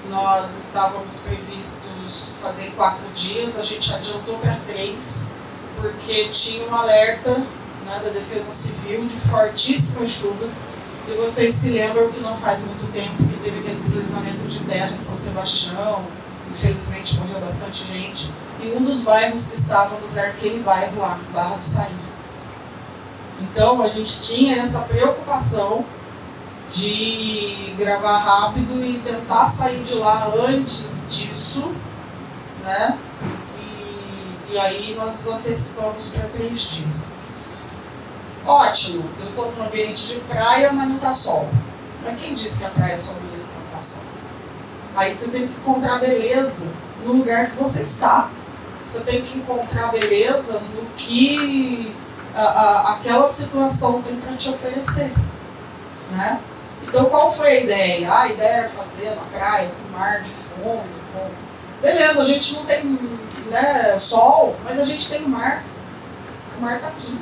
A: nós estávamos previstos fazer 4 dias, a gente adiantou para 3, porque tinha um alerta, né, da Defesa Civil de fortíssimas chuvas, e vocês se lembram que não faz muito tempo que teve aquele deslizamento de terra em São Sebastião, infelizmente morreu bastante gente, e um dos bairros que estávamos era aquele bairro lá, Barra do Saí. Então a gente tinha essa preocupação de gravar rápido e tentar sair de lá antes disso, né? E aí nós antecipamos para 3 dias. Ótimo, eu estou num ambiente de praia, mas não está sol. Mas quem disse que a praia é só bonita quando está sol? Aí você tem que encontrar beleza no lugar que você está. Você tem que encontrar beleza no que aquela situação tem para te oferecer, né? Então qual foi a ideia? A ideia era fazer na praia, com mar de fundo, beleza, a gente não tem, né, sol, mas a gente tem o mar está aqui.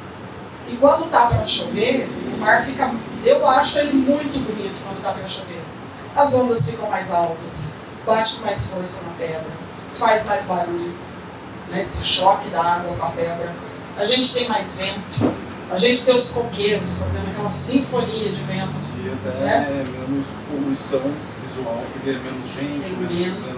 A: E quando tá para chover, o mar fica, eu acho ele muito bonito quando tá para chover. As ondas ficam mais altas, bate com mais força na pedra, faz mais barulho, né, esse choque da água com a pedra. A gente tem mais vento, a gente tem os coqueiros fazendo aquela sinfonia de vento.
D: E até,
A: né?
D: Menos poluição visual, porque é menos gente.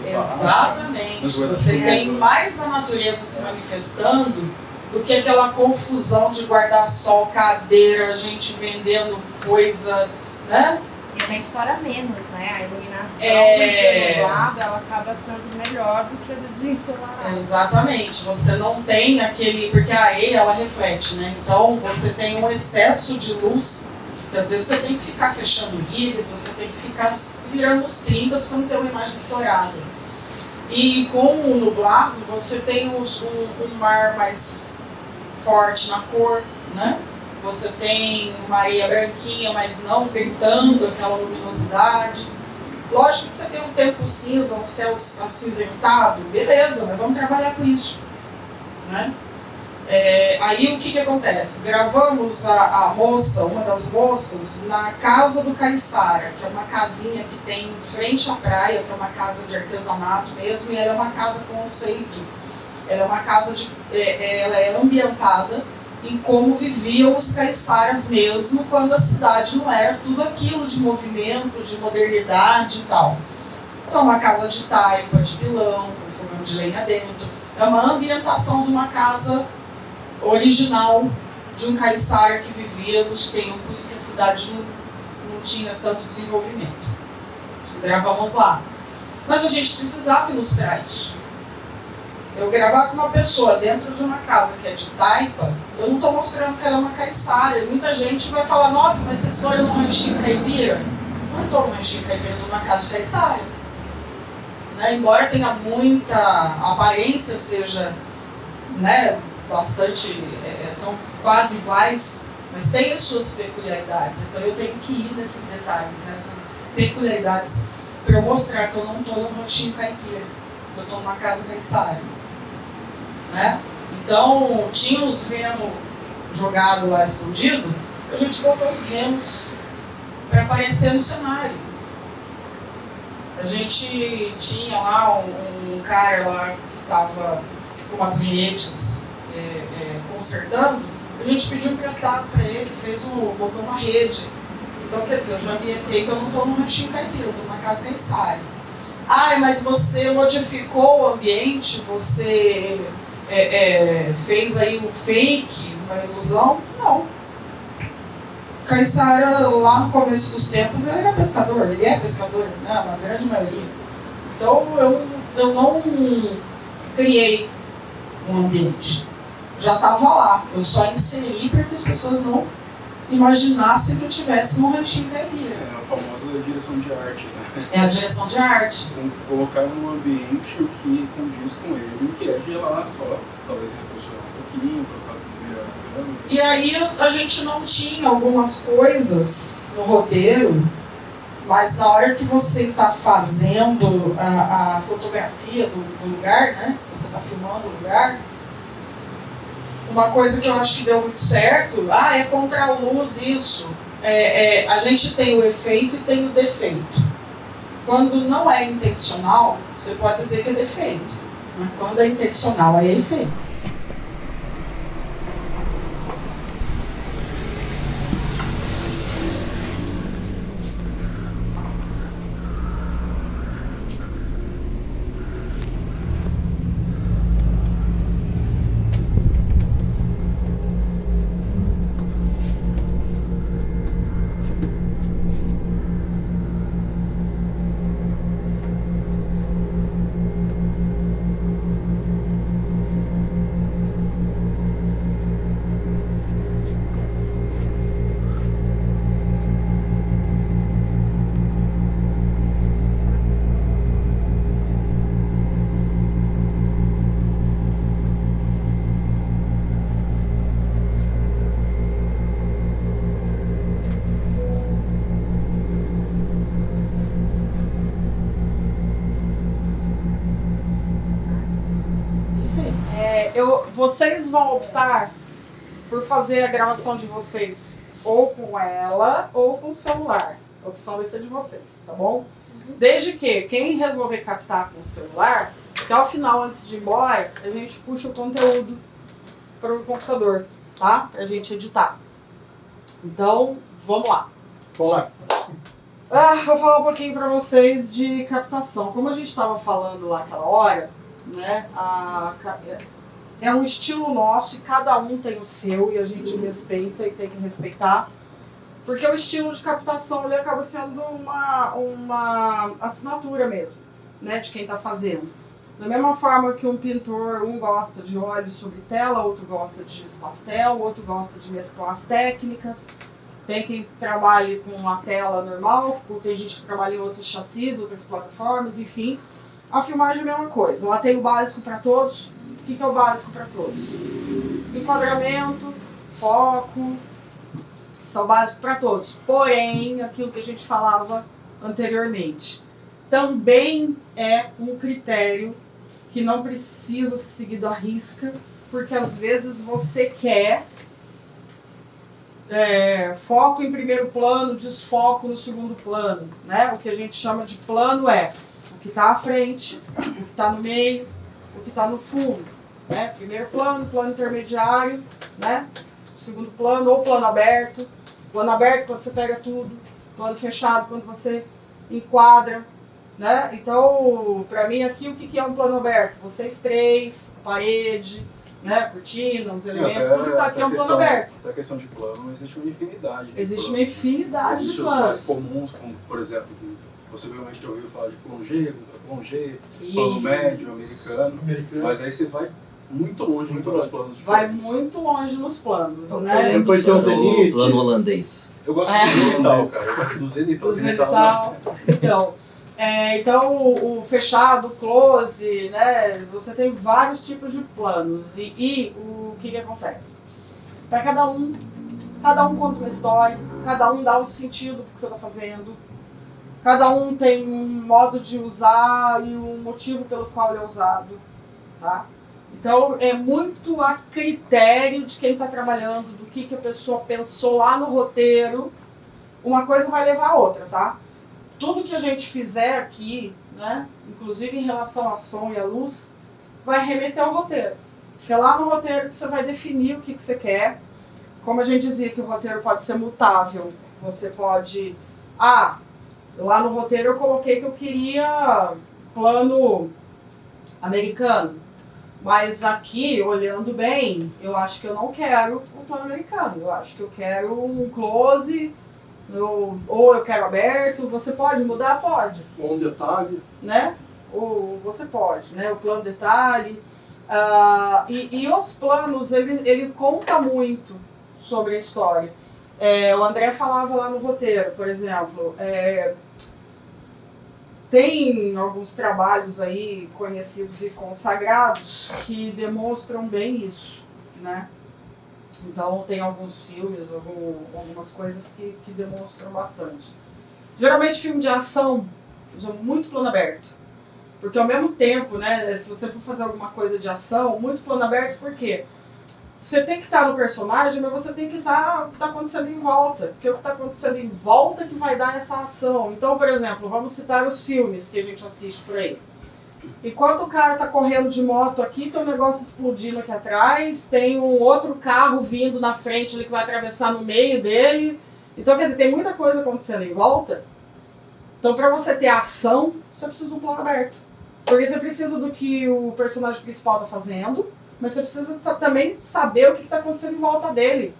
A: Exatamente. Você tem mais a natureza se manifestando do que aquela confusão de guarda-sol, cadeira, gente vendendo coisa, né?
E: E até estoura menos, né? A iluminação do nublado, ela acaba sendo melhor do que a do ensolarado.
A: Exatamente. Você não tem aquele... Porque a areia, ela reflete, né? Então, você tem um excesso de luz, que às vezes você tem que ficar fechando o íris, você tem que ficar virando os 30 para você não ter uma imagem estourada. E com o nublado, você tem um mar mais forte na cor, né? Você tem uma areia branquinha, mas não gritando aquela luminosidade. Lógico que você tem um tempo cinza, um céu acinzentado, beleza, mas vamos trabalhar com isso, né? Aí o que acontece? Gravamos a moça, uma das moças, na casa do Caiçara, que é uma casinha que tem em frente à praia, que é uma casa de artesanato mesmo, e ela é uma casa conceito. Ela é uma casa ela é ambientada em como viviam os caiçaras mesmo, quando a cidade não era tudo aquilo de movimento, de modernidade e tal. Então, uma casa de taipa, de pilão, com fogão de lenha dentro. É uma ambientação de uma casa original de um caiçara que vivia nos tempos que a cidade não tinha tanto desenvolvimento. Gravamos lá. Mas a gente precisava ilustrar isso. Eu gravar com uma pessoa dentro de uma casa que é de taipa, eu não estou mostrando que ela é uma caiçara. Muita gente vai falar, nossa, mas vocês foram num ranchinho caipira? Eu não estou num ranchinho caipira, eu estou numa casa de caiçara. Né? Embora tenha muita aparência, seja, né, bastante, são quase iguais, mas tem as suas peculiaridades. Então eu tenho que ir nesses detalhes, nessas peculiaridades, para eu mostrar que eu não estou num ranchinho caipira, que eu estou numa casa caiçara. Né? Então tinha os remos jogados lá escondido, a gente botou os remos para aparecer no cenário. A gente tinha lá um cara lá que estava com as redes consertando, a gente pediu emprestado para ele, botou uma rede. Então, quer dizer, eu já ambientei que eu não estou num ranchinho caipira, eu estou numa casa caiçara. Mas você modificou o ambiente, você fez aí um fake, uma ilusão? Não. Caiçara, lá no começo dos tempos, ele era pescador, ele é pescador, né, na grande maioria. Então, eu não criei um ambiente. Já estava lá, eu só inseri para que as pessoas não imaginassem que eu tivesse um ranchinho caipira.
D: É a famosa direção de arte, né?
A: É a direção de arte.
D: Colocar num ambiente o que condiz com ele, que é de lá só, talvez reposicionar um pouquinho, para ficar melhor.
A: E aí a gente não tinha algumas coisas no roteiro, mas na hora que você está fazendo a fotografia do lugar, né? Você está filmando o lugar, uma coisa que eu acho que deu muito certo, é contra-luz isso. A gente tem o efeito e tem o defeito. Quando não é intencional, você pode dizer que é defeito. Mas quando é intencional, é efeito. Vocês vão optar por fazer a gravação de vocês ou com ela ou com o celular. A opção vai ser de vocês, tá bom? Desde que quem resolver captar com o celular, até o final, antes de ir embora, a gente puxa o conteúdo para o computador, tá? Pra gente editar. Então, vamos lá.
C: Vamos lá.
A: Vou falar um pouquinho para vocês de captação. Como a gente estava falando lá aquela hora, né? É um estilo nosso e cada um tem o seu e a gente respeita e tem que respeitar. Porque o estilo de captação ele acaba sendo uma assinatura mesmo, né, de quem está fazendo. Da mesma forma que um pintor, um gosta de óleo sobre tela, outro gosta de giz pastel, outro gosta de mesclar as técnicas. Tem quem trabalhe com a tela normal, tem gente que trabalha em outros chassis, outras plataformas, enfim. A filmagem é a mesma coisa, ela tem o básico para todos. O que é o básico para todos? Enquadramento, foco, são básicos para todos. Porém, aquilo que a gente falava anteriormente, também é um critério que não precisa ser seguido à risca porque às vezes você quer foco em primeiro plano, desfoco no segundo plano, né? O que a gente chama de plano é o que está à frente, o que está no meio, o que está no fundo, né? Primeiro plano, plano intermediário, né? Segundo plano ou plano aberto. Plano aberto quando você pega tudo, plano fechado quando você enquadra, né? Então, para mim aqui, o que é um plano aberto? Vocês três, a parede, né? A cortina, os elementos, tudo tá aqui é um plano aberto.
D: A questão de plano, existe uma infinidade.
A: Existe uma infinidade de
D: Existem os mais
A: planos.
D: comuns, como, por exemplo, possivelmente já ouviu falar de plongé, contra-plongé, plano médio, americano, mas aí você vai muito longe nos planos
A: Vai
D: diferentes.
A: muito longe nos planos, né?
C: Depois tem o zenith.
F: Plano holandês.
D: Eu gosto do zenital, cara. Eu gosto do zenital.
A: O zenital. Então, o fechado, o close, né? Você tem vários tipos de planos. E o que acontece? Para cada um conta uma história, cada um dá um sentido do que você está fazendo, cada um tem um modo de usar e um motivo pelo qual ele é usado, tá? Então, é muito a critério de quem está trabalhando, do que a pessoa pensou lá no roteiro. Uma coisa vai levar a outra, tá? Tudo que a gente fizer aqui, né, inclusive em relação à som e à luz, vai remeter ao roteiro. Porque é lá no roteiro que você vai definir o que você quer. Como a gente dizia que o roteiro pode ser mutável, você pode... lá no roteiro eu coloquei que eu queria plano americano. Mas aqui, olhando bem, eu acho que eu não quero um plano americano. Eu acho que eu quero um close, ou eu quero aberto. Você pode mudar? Pode.
C: Ou um detalhe.
A: Né? Ou você pode, né? O plano detalhe. E os planos, ele conta muito sobre a história. O André falava lá no roteiro, por exemplo... Tem alguns trabalhos aí conhecidos e consagrados que demonstram bem isso, né? Então tem alguns filmes, algumas coisas que demonstram bastante. Geralmente filme de ação usa muito plano aberto. Porque ao mesmo tempo, né, se você for fazer alguma coisa de ação, muito plano aberto, por quê? Você tem que estar no personagem, mas você tem que estar o que está acontecendo em volta. Porque o que está acontecendo em volta é que vai dar essa ação. Então, por exemplo, vamos citar os filmes que a gente assiste por aí. Enquanto o cara está correndo de moto aqui, tem um negócio explodindo aqui atrás, tem um outro carro vindo na frente ali que vai atravessar no meio dele. Então, quer dizer, tem muita coisa acontecendo em volta. Então, para você ter ação, você precisa de um plano aberto. Porque você precisa do que o personagem principal está fazendo, mas você precisa também saber o que está acontecendo em volta dele,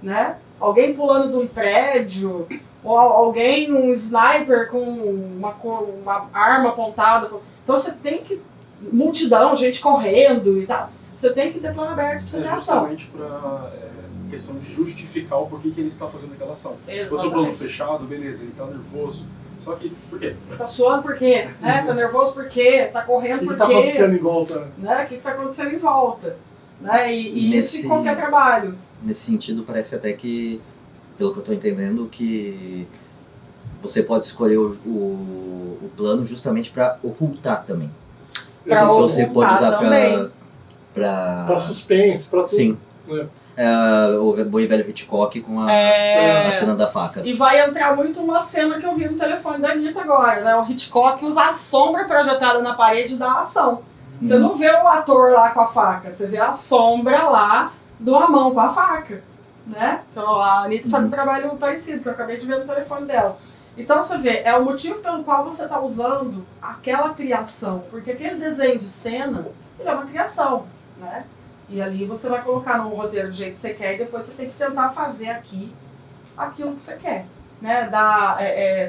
A: né? Alguém pulando de um prédio, ou alguém num sniper com uma arma apontada. Então você tem que... Multidão, gente correndo e tal. Você tem que ter plano aberto para você ter ação.
D: Justamente para questão de justificar o porquê que ele está fazendo aquela ação.
A: Exatamente.
D: Se fosse um plano fechado, beleza, ele está nervoso. Só que, por quê?
A: Tá suando por quê? Né? Tá nervoso por quê? Tá correndo por quê?
C: O que está acontecendo em volta?
A: Né? O que está acontecendo em volta? Né? E isso em qualquer trabalho.
F: Nesse sentido, parece até que, pelo que eu estou entendendo, que você pode escolher o plano justamente para ocultar também.
A: Pra
F: Se você pode usar
A: também.
C: Para suspense, para tudo.
F: Sim. O bom e velho Hitchcock com a cena da faca.
A: E vai entrar muito uma cena que eu vi no telefone da Anitta agora, né? O Hitchcock usa a sombra projetada na parede e dá a ação. Você não vê o ator lá com a faca, você vê a sombra lá de uma mão com a faca, né? Então, a Anitta faz um trabalho parecido, que eu acabei de ver no telefone dela. Então você vê, é o motivo pelo qual você está usando aquela criação, porque aquele desenho de cena, ele é uma criação, né? E ali você vai colocar no roteiro do jeito que você quer e depois você tem que tentar fazer aqui aquilo que você quer, né?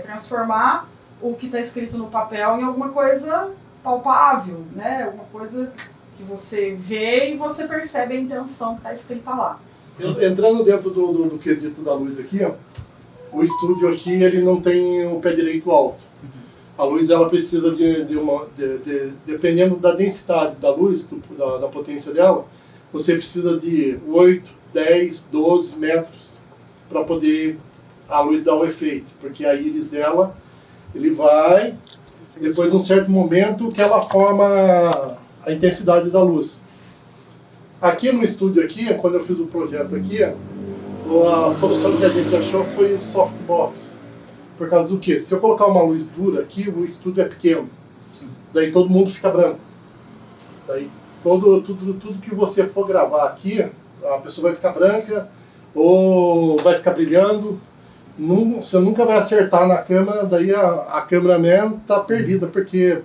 A: Transformar o que está escrito no papel em alguma coisa palpável, né? Alguma coisa que você vê e você percebe a intenção que está escrita lá.
C: Entrando dentro do quesito da luz aqui, ó, o estúdio aqui ele não tem o pé direito alto. A luz ela precisa dependendo da densidade da luz, da potência dela, você precisa de 8, 10, 12 metros para poder a luz dar o efeito, porque a íris dela, ele vai, depois de um certo momento que ela forma a intensidade da luz. Aqui no estúdio, aqui, quando eu fiz o projeto aqui, a solução que a gente achou foi o softbox. Por causa do quê? Se eu colocar uma luz dura aqui, o estúdio é pequeno. Daí todo mundo fica branco. Daí tudo que você for gravar aqui, a pessoa vai ficar branca ou vai ficar brilhando. Você nunca vai acertar na câmera, daí a cameraman tá perdida, porque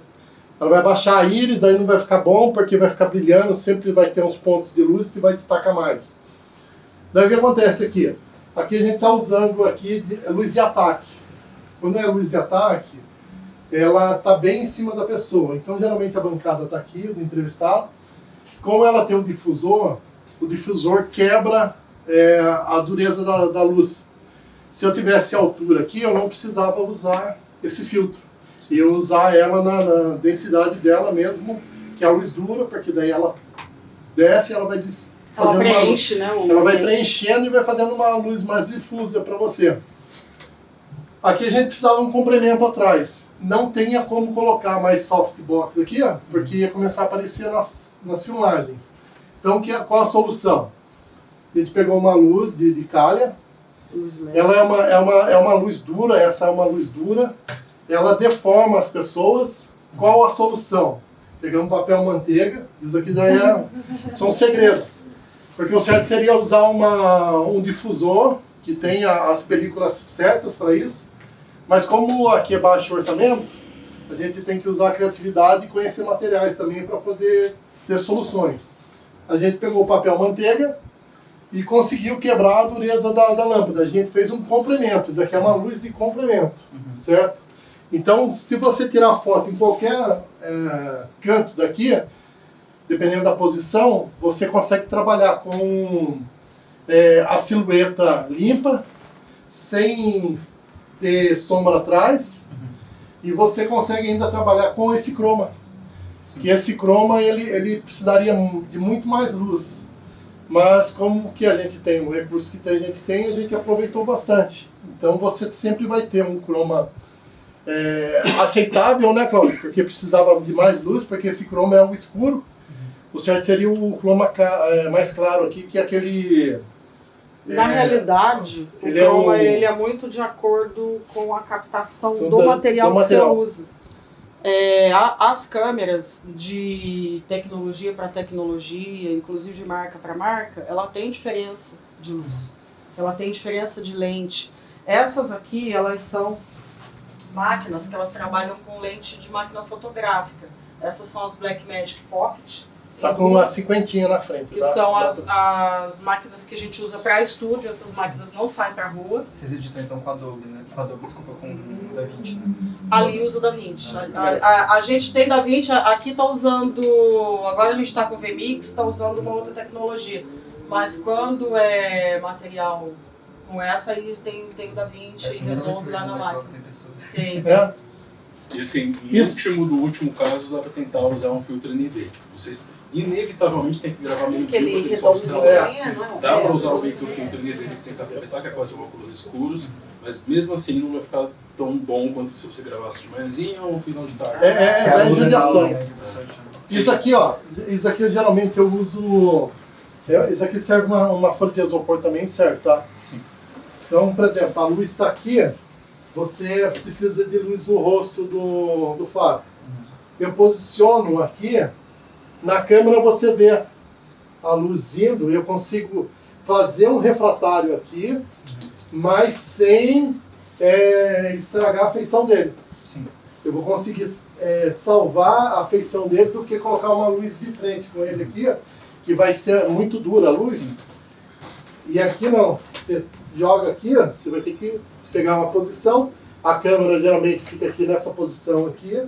C: ela vai baixar a íris, daí não vai ficar bom, porque vai ficar brilhando, sempre vai ter uns pontos de luz que vai destacar mais. Daí o que acontece aqui? Aqui a gente está usando aqui luz de ataque. Quando é luz de ataque, ela está bem em cima da pessoa. Então geralmente a bancada está aqui, do entrevistado. Como ela tem um difusor, o difusor quebra a dureza da luz. Se eu tivesse a altura aqui, eu não precisava usar esse filtro. E eu usar ela na densidade dela mesmo, que é a luz dura, porque daí ela desce e ela vai fazendo
G: preenche, né?
C: Ela vai preenchendo e vai fazendo uma luz mais difusa para você. Aqui a gente precisava de um complemento atrás. Não tinha como colocar mais softbox aqui, ó, porque ia começar a aparecer nas filmagens. Então, qual a solução? A gente pegou uma luz de calha. Ela é uma luz dura, essa é uma luz dura. Ela deforma as pessoas. Qual a solução? Pegamos papel manteiga. Isso aqui já são segredos. Porque o certo seria usar um difusor que tenha as películas certas para isso. Mas como aqui é baixo orçamento, a gente tem que usar a criatividade e conhecer materiais também para poder ter soluções. A gente pegou o papel manteiga e conseguiu quebrar a dureza da lâmpada. A gente fez um complemento. Isso aqui é uma luz de complemento, certo? Então, se você tirar foto em qualquer canto daqui, dependendo da posição, você consegue trabalhar com a silhueta limpa, sem ter sombra atrás, e você consegue ainda trabalhar com esse chroma. Que esse chroma ele precisaria de muito mais luz. Mas como que a gente tem, o recurso que a gente aproveitou bastante. Então você sempre vai ter um chroma aceitável, né, Cláudio? Porque precisava de mais luz, porque esse chroma é o escuro. O certo seria o chroma mais claro aqui, que é aquele...
G: Na realidade, o chroma ele é muito de acordo com a captação do material que você usa. As câmeras de tecnologia para tecnologia, inclusive de marca para marca, ela tem diferença de luz. Ela tem diferença de lente. Essas aqui, elas são máquinas que elas trabalham com lente de máquina fotográfica. Essas são as Blackmagic Pocket.
C: Tá com uma 50 na frente.
G: Que são as máquinas que a gente usa para estúdio. Essas máquinas não saem para rua.
H: Vocês editam então com Adobe, né? Com Adobe, desculpa, com o DaVinci, né?
G: Ali usa o DaVinci. A gente tem DaVinci, aqui está usando... Agora a gente está com o VMix, está usando uma outra tecnologia. Mas quando é material com essa, aí tem o DaVinci e resolve lá na máquina. Tem.
D: E assim, no último caso, dá para tentar usar um filtro ND. Você inevitavelmente tem que gravar meio dia para dá para usar meio que o filtro ND que tentar compensar, que é quase um óculos escuros, mas mesmo assim não vai ficar tão bom quanto se você gravasse de manhãzinha ou final de tarde.
C: É judiação. Isso aqui, ó, isso aqui geralmente eu uso. Isso aqui serve uma folha de isopor também, serve, tá?
H: Sim.
C: Então, por exemplo, a luz está aqui, você precisa de luz no rosto do faro. Eu posiciono aqui, na câmera você vê a luz indo, eu consigo fazer um refratário aqui, mas sem estragar a feição dele.
H: Sim.
C: Eu vou conseguir salvar a feição dele do que colocar uma luz de frente com ele aqui, que vai ser muito dura a luz. Sim. E aqui não, você joga aqui, ó, você vai ter que pegar uma posição, a câmera geralmente fica aqui nessa posição aqui,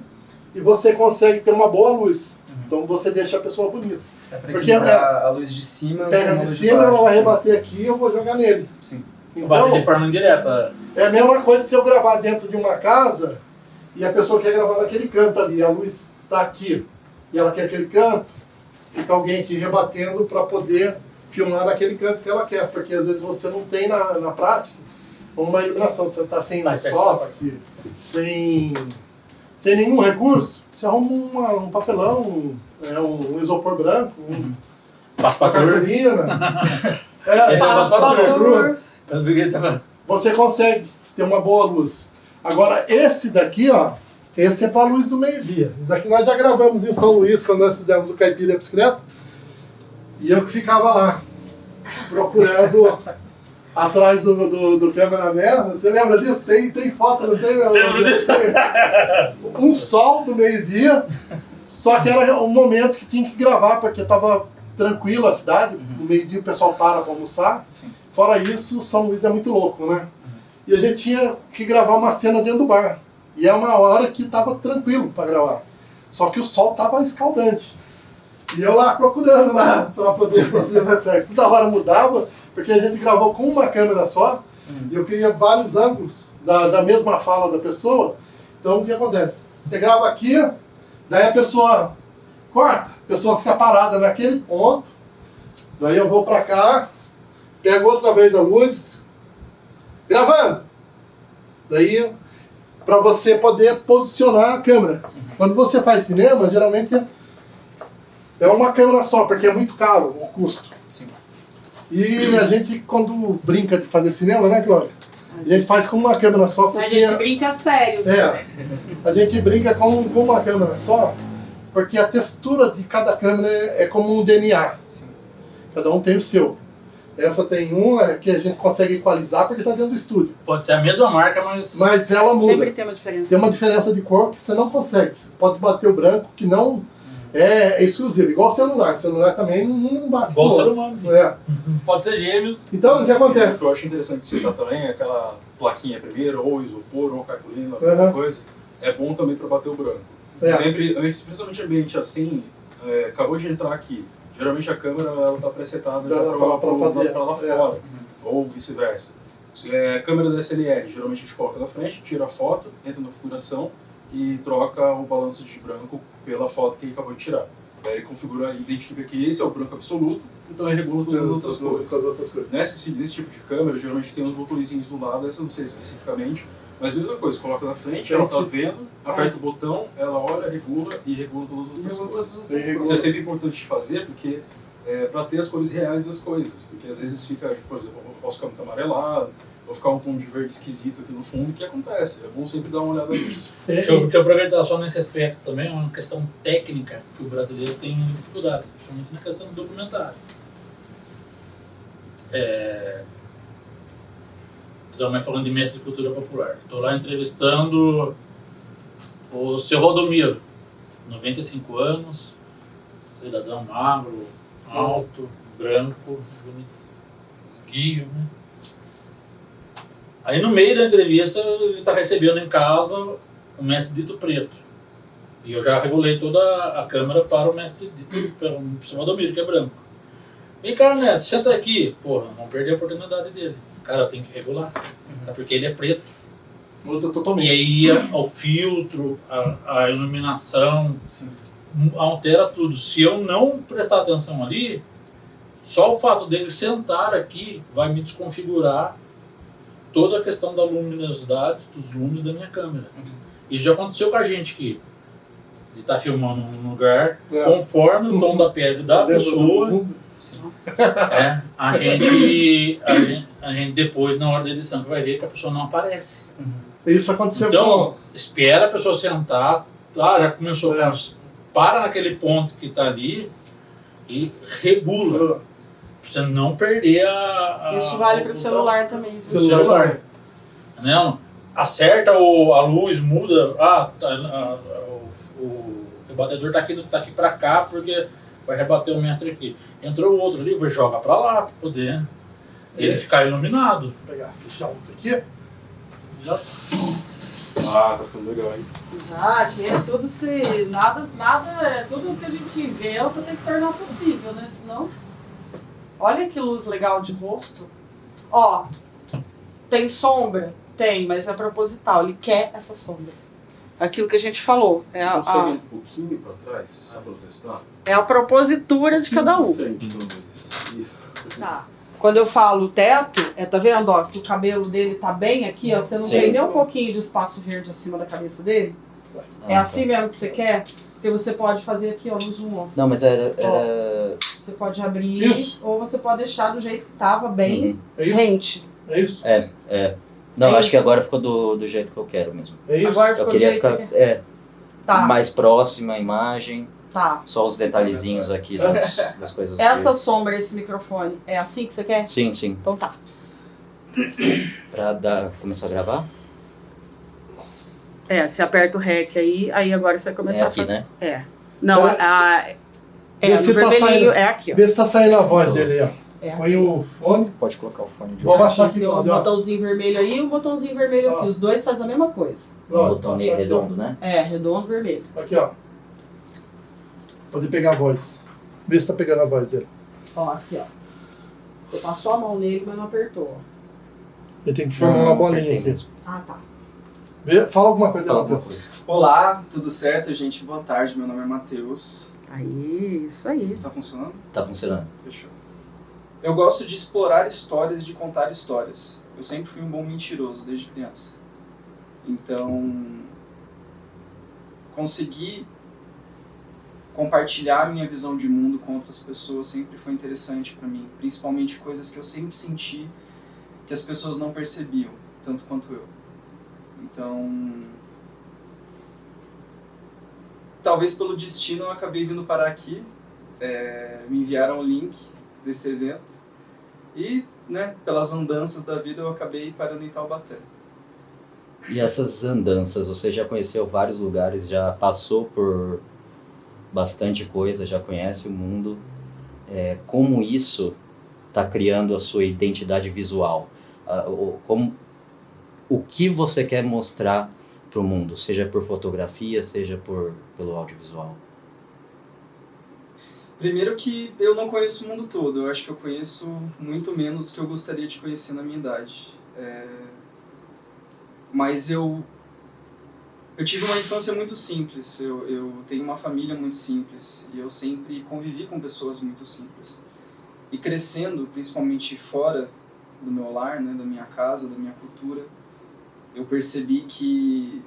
C: e você consegue ter uma boa luz. Então você deixa a pessoa bonita.
H: Porque a luz de cima...
C: Pega de cima, ela vai rebater aqui e eu vou jogar nele.
H: Sim.
C: Então,
I: de forma indireta.
C: É a mesma coisa se eu gravar dentro de uma casa e a pessoa quer gravar naquele canto ali, a luz está aqui e ela quer aquele canto, fica alguém aqui rebatendo para poder filmar naquele canto que ela quer, porque às vezes você não tem na prática uma iluminação, você está sem software, sem nenhum recurso, você arruma um papelão, um isopor branco,
B: Passepartout.
C: Cartolina.
B: Esse é o
C: Passepartout.
B: Eu vi que ele tava...
C: Você consegue ter uma boa luz. Agora, esse daqui, ó, esse é para a luz do meio-dia. Esse aqui nós já gravamos em São Luís, quando nós fizemos o Caipira Bicicleta. E eu que ficava lá, procurando atrás do cameraman. Você lembra disso? Tem foto, não tem?
B: Lembro disso.
C: Um sol do meio-dia, só que era um momento que tinha que gravar, porque estava tranquilo a cidade. No meio-dia o pessoal para almoçar.
H: Sim.
C: Fora isso, São Luís é muito louco, né? E a gente tinha que gravar uma cena dentro do bar. E é uma hora que estava tranquilo para gravar. Só que o sol estava escaldante. E eu lá procurando lá para poder fazer o reflexo. Toda hora mudava, porque a gente gravou com uma câmera só. E eu queria vários ângulos da mesma fala da pessoa. Então o que acontece? Você grava aqui, daí a pessoa corta, a pessoa fica parada naquele ponto. Daí eu vou para cá, pego outra vez a luz, gravando. Daí, para você poder posicionar a câmera. Quando você faz cinema, geralmente é uma câmera só, porque é muito caro o custo.
H: Sim.
C: E a gente, quando brinca de fazer cinema, né, Cláudia? A gente faz com uma câmera só, porque...
G: A gente brinca sério.
C: A gente brinca com uma câmera só, porque a textura de cada câmera é como um DNA.
H: Sim.
C: Cada um tem o seu. Essa tem uma que a gente consegue equalizar porque está dentro do estúdio.
B: Pode ser a mesma marca, mas...
C: Mas ela muda.
G: Sempre tem uma diferença.
C: Tem uma diferença de cor que você não consegue. Você pode bater o branco, que não é exclusivo. Igual o celular. O celular também não bate
B: Igual o
C: com
B: ser
C: outro.
B: humano, filho.
C: É.
B: Pode ser gêmeos.
C: Então, o que
D: O que
C: acontece?
D: eu acho interessante citar também é aquela plaquinha primeiro, ou isopor, ou cartolina, alguma coisa. É bom também para bater o branco.
C: É.
D: Sempre, principalmente ambiente assim, acabou de entrar aqui. Geralmente a câmera ela tá presetada já para lá fora, ou vice-versa. Câmera DSLR, geralmente a gente coloca na frente, tira a foto, entra na configuração e troca o balanço de branco pela foto que ele acabou de tirar. Aí ele configura, identifica que esse é o branco absoluto, então ele regula todas as outras cores. Nesse tipo de câmera, geralmente tem uns botõezinhos do lado, essa eu não sei especificamente, mas a mesma coisa, coloca na frente, ela tá vendo, aperta o botão, ela olha, regula e regula todas as outras cores. Isso é sempre importante de fazer, porque para ter as cores reais das coisas, porque às vezes fica, por exemplo, eu posso ficar muito amarelado, ou ficar um tom de verde esquisito aqui no fundo, o que acontece? É bom sempre dar uma olhada nisso.
B: Deixa eu aproveitar só nesse aspecto também, uma questão técnica que o brasileiro tem dificuldade, principalmente na questão do documentário. Estamos falando de mestre de cultura popular. Estou lá entrevistando o seu Rodomiro, 95 anos, cidadão magro, alto, branco, bonito, esguio, né? Aí no meio da entrevista ele está recebendo em casa o mestre dito preto. E eu já regulei toda a câmera para o mestre dito, para o seu Rodomiro, que é branco. Vem cá, mestre, senta aqui. Porra, não perder a oportunidade dele. Cara, tem que regular, porque ele é preto.
C: Muda totalmente.
B: E aí o filtro, a iluminação, altera tudo. Se eu não prestar atenção ali, só o fato dele sentar aqui vai me desconfigurar toda a questão da luminosidade, dos lumes da minha câmera. Isso já aconteceu com a gente aqui. De estar filmando um lugar, conforme o tom da pele da pessoa, a gente depois, na hora da edição, vai ver que a pessoa não aparece.
C: Isso aconteceu
B: então, espera a pessoa sentar, já começou, para naquele ponto que está ali e regula. Pra você não perder
G: Isso vale para o celular também.
B: O celular. Não, acerta a luz, muda. O rebatedor está aqui para cá porque vai rebater o mestre aqui. Entrou o outro ali, joga para lá para poder ele ficar iluminado.
C: Vou pegar, fechar outro aqui. Já.
D: Tá ficando legal, hein?
G: Já, que é tudo tudo que a gente inventa tem que tornar possível, né? Senão. Olha que luz legal de rosto. Ó, tem sombra? Tem, mas é proposital. Ele quer essa sombra. Aquilo que a gente falou.
D: Você consegue um pouquinho para trás, só para testar?
G: É a propositura de cada um.
D: Frente, isso.
G: Tá. Quando eu falo teto, tá vendo, ó, que o cabelo dele tá bem aqui, ó, você não tem nem um pouquinho de espaço verde acima da cabeça dele? É assim mesmo que você quer? Porque Porque você pode fazer aqui, ó, no zoom, ó.
F: Não, mas era...
G: Você pode abrir,
C: Isso.
G: ou você pode deixar do jeito que tava, bem
C: É isso?
G: rente.
C: É isso?
F: Não,
G: É
F: acho que agora ficou do jeito que eu quero mesmo.
C: É isso?
G: Agora
F: Eu
G: ficou do
F: queria
G: jeito que
F: ficar
G: você quer. Tá,
F: mais próxima a imagem,
G: tá.
F: só os detalhezinhos aqui das coisas.
G: Essa sombra, esse microfone, é assim que você quer?
F: Sim.
G: Então tá.
F: Pra começar a gravar?
G: Você aperta o REC aí agora você vai começar
F: É aqui,
G: a
F: né?
G: fazer. Não,
C: Vê
G: no
C: se tá
G: vermelhinho
C: saindo.
G: é aqui, ó.
C: Vê se tá saindo a voz dele aí, ó. Põe
G: Aqui.
C: o fone.
F: Pode colocar o fone de
C: Vou abaixar aqui,
G: Tem o
C: ó.
G: botãozinho vermelho aí e o botãozinho vermelho aqui.
C: Ó.
G: Os dois fazem a mesma coisa.
F: um botão meio
C: abaixar aqui, ó.
F: redondo, né?
G: Redondo, vermelho.
C: Aqui, ó. Pode pegar a voz. Vê se tá pegando a voz dele.
G: Ó, aqui, ó. Você passou a mão nele, mas não apertou.
C: Ele tem que formar uma bolinha
F: apertei
C: aqui.
F: mesmo.
G: Ah, tá.
C: Fala alguma coisa
F: Fala
C: lá,
F: alguma
C: Pedro.
F: coisa.
H: Olá, tudo certo, gente? Boa tarde, meu nome é Matheus.
G: Aí, isso aí.
H: Tá funcionando?
F: Tá funcionando.
H: Fechou. Eu gosto de explorar histórias e de contar histórias. Eu sempre fui um bom mentiroso desde criança. Então, conseguir compartilhar minha visão de mundo com outras pessoas sempre foi interessante pra mim, principalmente coisas que eu sempre senti que as pessoas não percebiam, tanto quanto eu. Então, talvez pelo destino eu acabei vindo parar aqui, me enviaram o link desse evento e, pelas andanças da vida eu acabei parando em Taubaté.
F: E essas andanças, você já conheceu vários lugares, já passou por bastante coisa, já conhece o mundo. Como isso está criando a sua identidade visual? O que você quer mostrar para o mundo, seja por fotografia, seja pelo audiovisual?
H: Primeiro que eu não conheço o mundo todo, eu acho que eu conheço muito menos do que eu gostaria de conhecer na minha idade. Mas eu tive uma infância muito simples, eu tenho uma família muito simples e eu sempre convivi com pessoas muito simples. E crescendo, principalmente fora do meu lar, da minha casa, da minha cultura, eu percebi que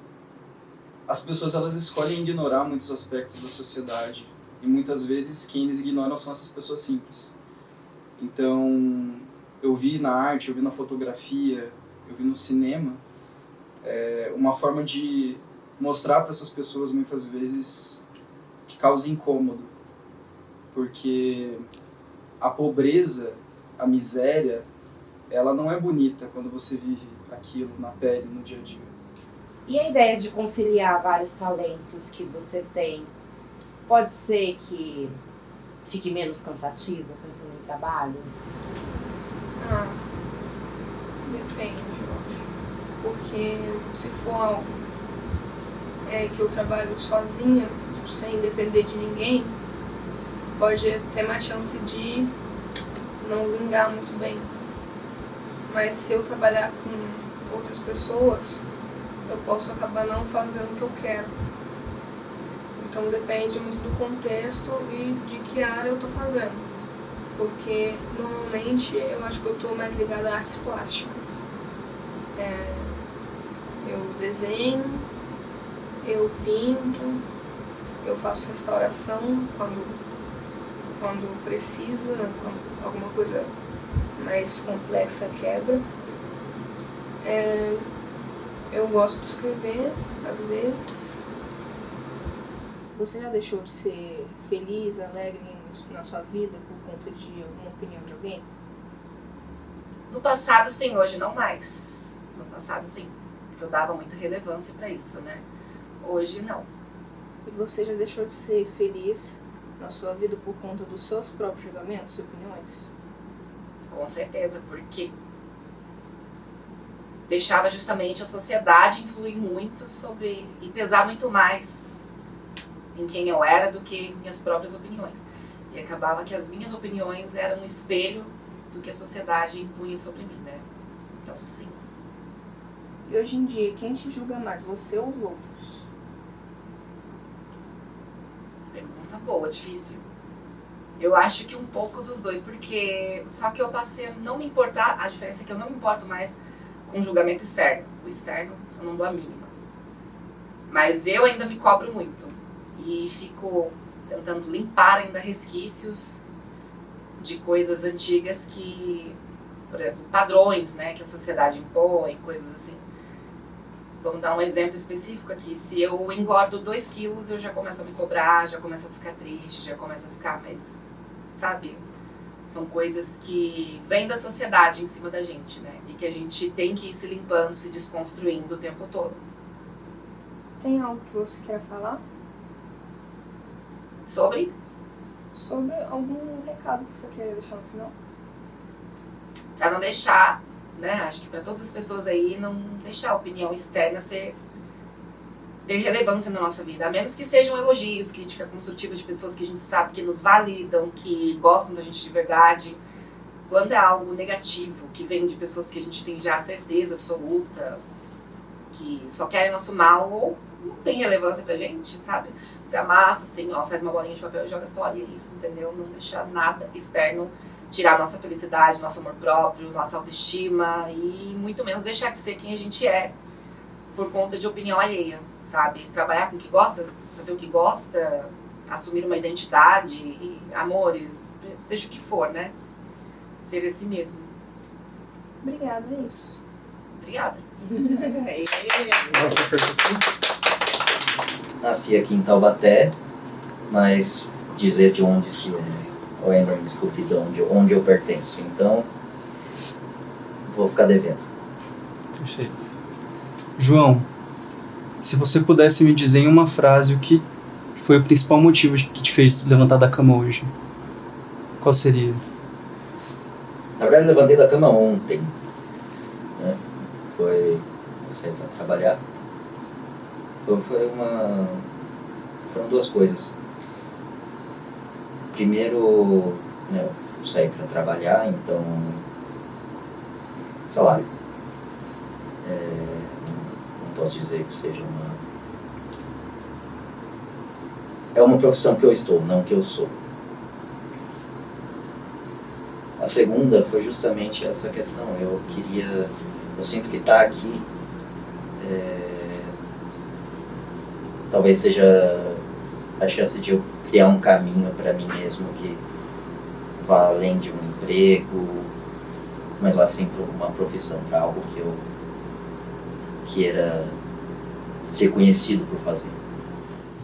H: as pessoas elas escolhem ignorar muitos aspectos da sociedade e muitas vezes quem eles ignoram são essas pessoas simples. Então, eu vi na arte, eu vi na fotografia, eu vi no cinema uma forma de mostrar para essas pessoas muitas vezes que causa incômodo, porque a pobreza, a miséria, ela não é bonita quando você vive aquilo na pele, no dia a dia.
E: E a ideia de conciliar vários talentos que você tem, pode ser que fique menos cansativo pensando em trabalho?
I: Depende, eu acho. Porque se for algo que eu trabalho sozinha, sem depender de ninguém, pode ter mais chance de não vingar muito bem. Mas se eu trabalhar com outras pessoas, eu posso acabar não fazendo o que eu quero. Então depende muito do contexto e de que área eu estou fazendo. Porque normalmente eu acho que eu estou mais ligada a artes plásticas. Eu desenho, eu pinto, eu faço restauração quando precisa, quando alguma coisa mais complexa quebra. Eu gosto de escrever, às vezes. Você já deixou de ser feliz, alegre na sua vida por conta de alguma opinião de alguém?
J: No passado, sim, hoje não mais. No passado, sim, porque eu dava muita relevância para isso, né? Hoje, não.
I: E você já deixou de ser feliz na sua vida por conta dos seus próprios julgamentos e opiniões?
J: Com certeza, porque deixava justamente a sociedade influir muito sobre e pesar muito mais em quem eu era do que minhas próprias opiniões. E acabava que as minhas opiniões eram um espelho do que a sociedade impunha sobre mim, né? Então, sim.
I: E hoje em dia, quem te julga mais, você ou os outros?
J: Pergunta boa, difícil. Eu acho que um pouco dos dois, porque só que eu passei a não me importar, a diferença é que eu não me importo mais com o julgamento externo. O externo eu não dou a mínima. Mas eu ainda me cobro muito. e fico tentando limpar ainda resquícios de coisas antigas que, por exemplo, padrões, né, que a sociedade impõe, coisas assim. Vamos dar um exemplo específico aqui. Se eu engordo 2 quilos, eu já começo a me cobrar, já começo a ficar triste, já começo a ficar mais, sabe? São coisas que vêm da sociedade em cima da gente, né? E que a gente tem que ir se limpando, se desconstruindo o tempo todo.
I: Tem algo que você quer falar?
J: Sobre
I: algum recado que você quer deixar no final?
J: Pra não deixar, né? Acho que para todas as pessoas aí, não deixar a opinião externa ter relevância na nossa vida. A menos que sejam elogios, crítica construtiva de pessoas que a gente sabe que nos validam, que gostam da gente de verdade. Quando é algo negativo, que vem de pessoas que a gente tem já certeza absoluta, que só querem nosso mal ou não tem relevância pra gente, sabe? Você amassa assim, ó, faz uma bolinha de papel e joga fora, e é isso, entendeu? Não deixar nada externo tirar nossa felicidade, nosso amor próprio, nossa autoestima e muito menos deixar de ser quem a gente é por conta de opinião alheia, sabe? Trabalhar com o que gosta, fazer o que gosta, assumir uma identidade, e amores, seja o que for, né? Ser esse mesmo.
I: Obrigada, é isso.
J: Obrigada.
D: Nossa, perfeito.
F: Nasci aqui em Taubaté, mas dizer de onde se é, eu ainda não descobri de onde eu pertenço, então vou ficar devendo.
H: Perfeito. João, se você pudesse me dizer em uma frase o que foi o principal motivo que te fez levantar da cama hoje, qual seria?
F: Na verdade, eu levantei da cama ontem, né? Eu saí para trabalhar. Foram 2 coisas. Primeiro, né, eu saí para trabalhar, então salário. Não posso dizer que seja é uma profissão que eu estou, não que eu sou. A segunda foi justamente essa questão. Eu sinto que estar aqui talvez seja a chance de eu criar um caminho para mim mesmo que vá além de um emprego, mas vá assim para uma profissão, para algo que eu queira ser conhecido por fazer.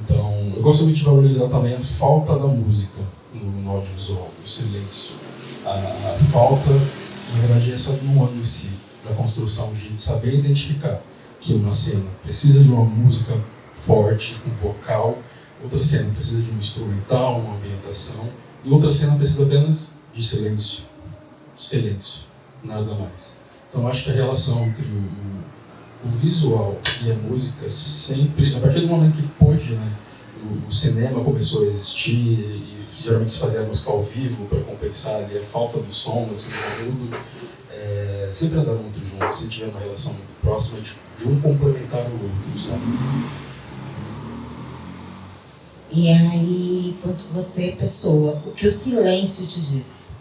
K: Então, eu gosto de valorizar também a falta da música no audiovisual, o silêncio. A falta, na verdade, é essa nuance da construção, de saber identificar que uma cena precisa de uma música forte, um vocal, outra cena precisa de um instrumental, uma ambientação, e outra cena precisa apenas de silêncio. Silêncio, nada mais. Então, acho que a relação entre o visual e a música sempre, a partir do momento que pôde, né, o cinema começou a existir e geralmente se fazia música ao vivo para compensar ali a falta do som, do cinema mudo, sempre andaram muito juntos, se tiver uma relação muito próxima de um complementar o outro, sabe?
L: E aí, quanto você, pessoa, o que o silêncio te diz?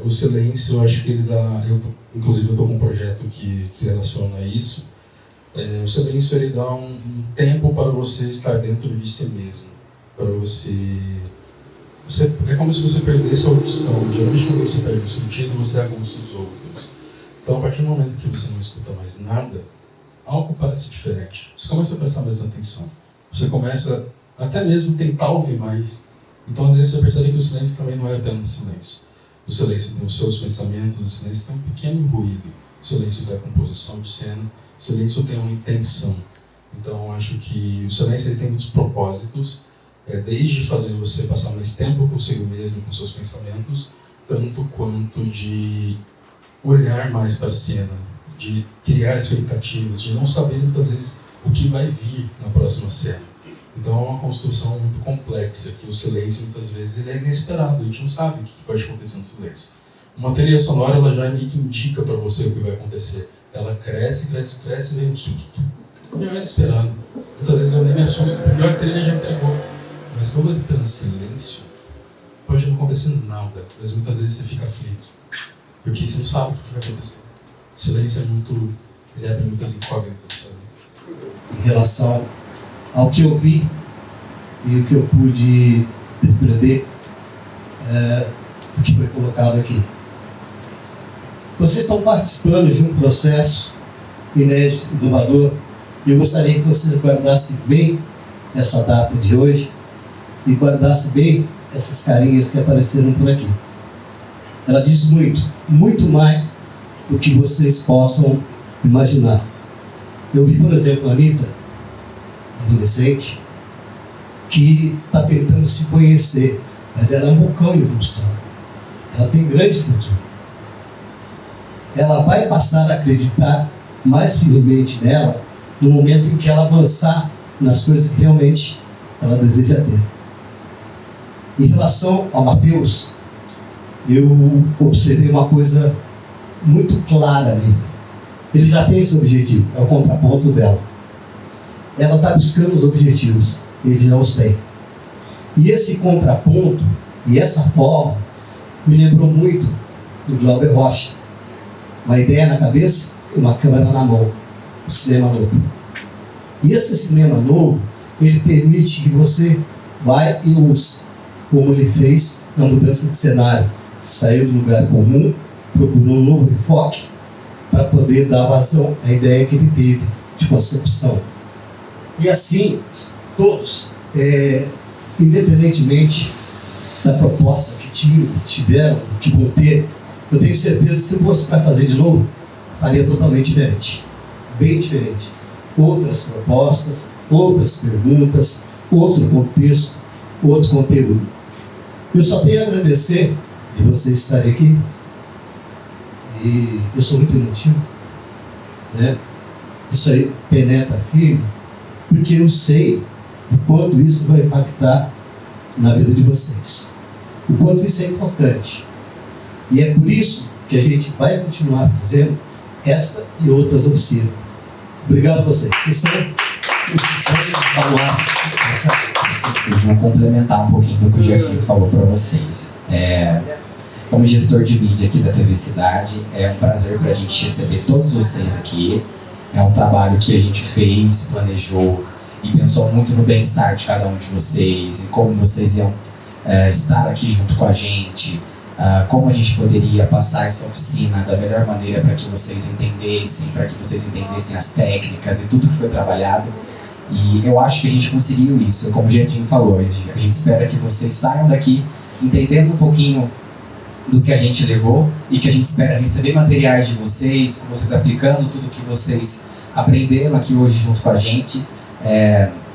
K: O silêncio, eu acho que ele dá... Inclusive, eu estou com um projeto que se relaciona a isso. O silêncio, ele dá um tempo para você estar dentro de si mesmo. Para você... É como se você perdesse a audição. Geralmente, quando você perde o sentido, você aguça os outros. Então, a partir do momento que você não escuta mais nada, algo parece diferente. Você começa a prestar mais atenção. Você começa até mesmo tentar ouvir mais. Então, às vezes, você percebe que o silêncio também não é apenas silêncio. O silêncio tem os seus pensamentos, o silêncio tem um pequeno ruído. O silêncio tem a composição de cena. O silêncio tem uma intenção. Então, acho que o silêncio ele tem muitos propósitos, desde fazer você passar mais tempo consigo mesmo, com seus pensamentos, tanto quanto de olhar mais para a cena, de criar expectativas, de não saber muitas vezes o que vai vir na próxima cena. Então é uma construção muito complexa, que o silêncio muitas vezes ele é inesperado, a gente não sabe o que pode acontecer no silêncio. Uma trilha sonora ela já meio que indica para você o que vai acontecer. Ela cresce, cresce, cresce e vem um susto. Já era esperado. Muitas vezes eu nem me assusto porque a trilha já entregou. Mas quando é pelo silêncio, pode não acontecer nada, mas muitas vezes você fica aflito. Porque você não sabe o que vai acontecer. O silêncio é muito... ele abre muitas incógnitas, sabe?
M: em relação ao que eu vi e o que eu pude aprender do que foi colocado aqui. Vocês estão participando de um processo inédito, inovador, e eu gostaria que vocês guardassem bem essa data de hoje e guardassem bem essas carinhas que apareceram por aqui. Ela diz muito, muito mais do que vocês possam imaginar. Eu vi, por exemplo, a Anitta, adolescente, que está tentando se conhecer, mas ela é um vulcão em erupção. Ela tem grande futuro. Ela vai passar a acreditar mais firmemente nela no momento em que ela avançar nas coisas que realmente ela deseja ter. Em relação ao Mateus, eu observei uma coisa muito clara ali. Ele já tem esse objetivo, é o contraponto dela. Ela está buscando os objetivos, ele já os tem. E esse contraponto e essa forma me lembrou muito do Glauber Rocha. Uma ideia na cabeça e uma câmera na mão. O cinema novo. E esse cinema novo, ele permite que você vá e use, como ele fez na mudança de cenário. Saiu do lugar comum, procurou um novo enfoque para poder dar vazão à ideia que ele teve de concepção. E assim, todos, independentemente da proposta que tiveram, que vão ter, eu tenho certeza que se fosse para fazer de novo, faria totalmente diferente. Bem diferente. Outras propostas, outras perguntas, outro contexto, outro conteúdo. Eu só tenho a agradecer de vocês estarem aqui. E eu sou muito emotivo, né? Isso aí penetra firme, porque eu sei o quanto isso vai impactar na vida de vocês, o quanto isso é importante. E é por isso que a gente vai continuar fazendo essa e outras oficinas. Obrigado a vocês. Vocês são
N: Eu vou complementar um pouquinho do que o Jefinho falou para vocês. Como gestor de mídia aqui da TV Cidade, é um prazer para a gente receber todos vocês aqui. É um trabalho que a gente fez, planejou e pensou muito no bem-estar de cada um de vocês e como vocês iam estar aqui junto com a gente, como a gente poderia passar essa oficina da melhor maneira para que vocês entendessem as técnicas e tudo que foi trabalhado. E eu acho que a gente conseguiu isso, como o Jefinho falou. A gente espera que vocês saiam daqui entendendo um pouquinho do que a gente levou e que a gente espera receber materiais de vocês, com vocês aplicando tudo que vocês aprenderam aqui hoje junto com a gente.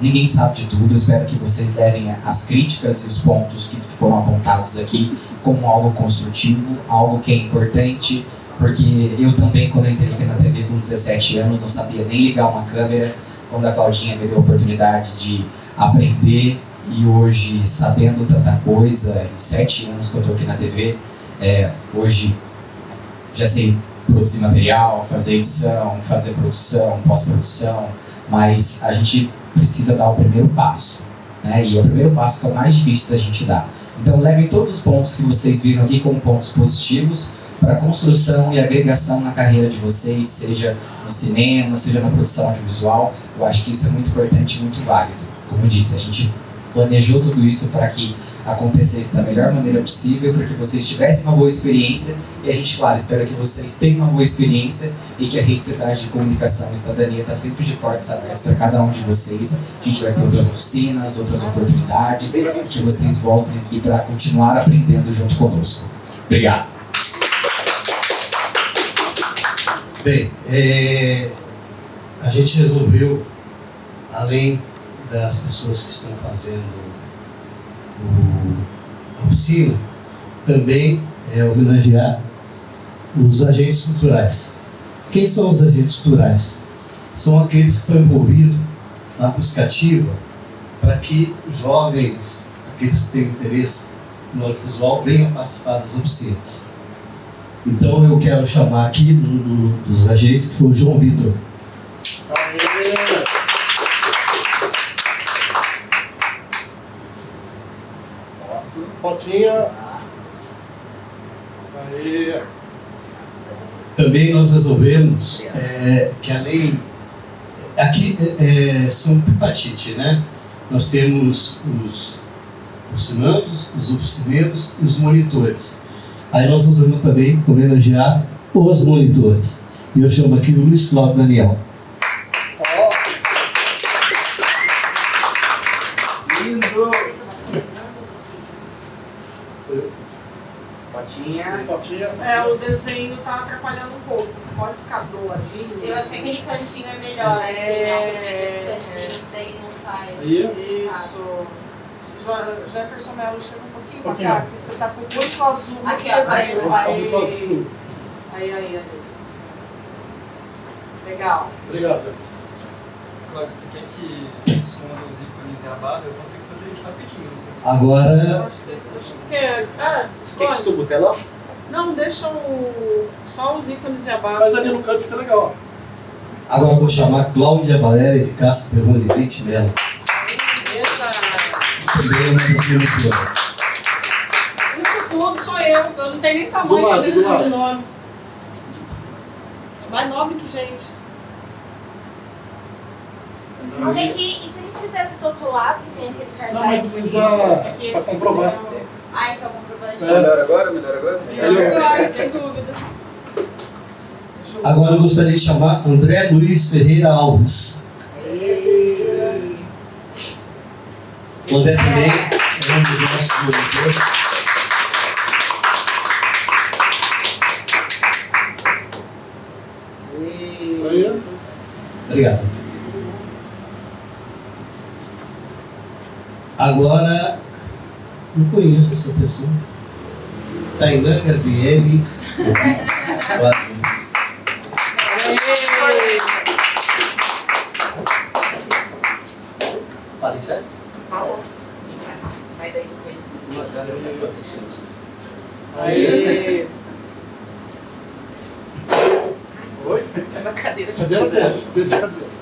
N: Ninguém sabe de tudo, eu espero que vocês levem as críticas e os pontos que foram apontados aqui como algo construtivo, algo que é importante, porque eu também, quando eu entrei aqui na TV com 17 anos, não sabia nem ligar uma câmera. Quando a Claudinha me deu a oportunidade de aprender, e hoje, sabendo tanta coisa, em 7 anos que eu estou aqui na TV, hoje já sei produzir material, fazer edição, fazer produção, pós-produção, mas a gente precisa dar o primeiro passo, né? E é o primeiro passo que é o mais difícil da gente dar. Então levem todos os pontos que vocês viram aqui como pontos positivos para a construção e agregação na carreira de vocês, seja no cinema, seja na produção audiovisual. Eu acho que isso é muito importante e muito válido. Como eu disse, a gente planejou tudo isso para que acontecesse da melhor maneira possível, para que vocês tivessem uma boa experiência, e a gente, claro, espera que vocês tenham uma boa experiência e que a Rede Cidade de Comunicação e Cidadania está sempre de portas abertas para cada um de vocês. A gente vai ter outras oficinas, outras oportunidades, que vocês voltem aqui para continuar aprendendo junto conosco. Obrigado.
M: Bem, a gente resolveu, além das pessoas que estão fazendo a oficina, também homenagear os agentes culturais. Quem são os agentes culturais? São aqueles que estão envolvidos na busca ativa para que os jovens, aqueles que têm interesse no audiovisual, venham participar das oficinas. Então eu quero chamar aqui um dos agentes, que foi o João Vitor.
C: Fotinha. Aí.
M: Também nós resolvemos que além Aqui são tripartite, né? Nós temos os oficinandos, os oficineiros e os monitores. Aí nós vamos também homenagear os monitores. E eu chamo aqui o Luiz Cláudio Daniel.
H: Lindo! Fotinha.
G: O desenho tá atrapalhando um pouco. Pode ficar do ladinho.
O: Eu acho que aquele cantinho é melhor, esse cantinho daí não sai.
G: Isso. Jefferson Melo, chega um pouquinho pra cá, assim, você tá com muito azul no
O: aqui, ó,
G: desenho.
C: Muito azul.
G: Aí. Legal.
C: Obrigado, Jefferson.
H: Cláudio, você quer que eu esconda os ícones e a barra? Eu consigo fazer isso rapidinho.
M: Agora...
G: Quer que
D: suba o telão?
G: Não, deixa só os ícones e a barra.
C: Mas ali no canto fica legal.
M: Agora eu vou chamar Cláudia Valéria de Castro Perrone Leite Melo. Também é uma das monitoras.
G: Isso tudo sou eu não tenho nem tamanho para deixar de nome. É mais nome que gente.
O: Olha aqui, e se a gente fizesse do outro lado, que tem aquele cartaz?
C: Não, mas precisa para comprovar.
O: Ah, isso é o comprovante.
H: Melhor agora?
G: Melhor agora, sem dúvida.
M: Agora eu gostaria de chamar André Luiz Ferreira Alves. O André também é um dos nossos monitores. Obrigado. Agora, não conheço essa pessoa. Tainan Gabriele Soares. Fala isso aí.
J: Falou. Sai daí depois.
G: Aí.
C: Oi?
J: Na cadeira de
C: Cadeira dela, cadeira.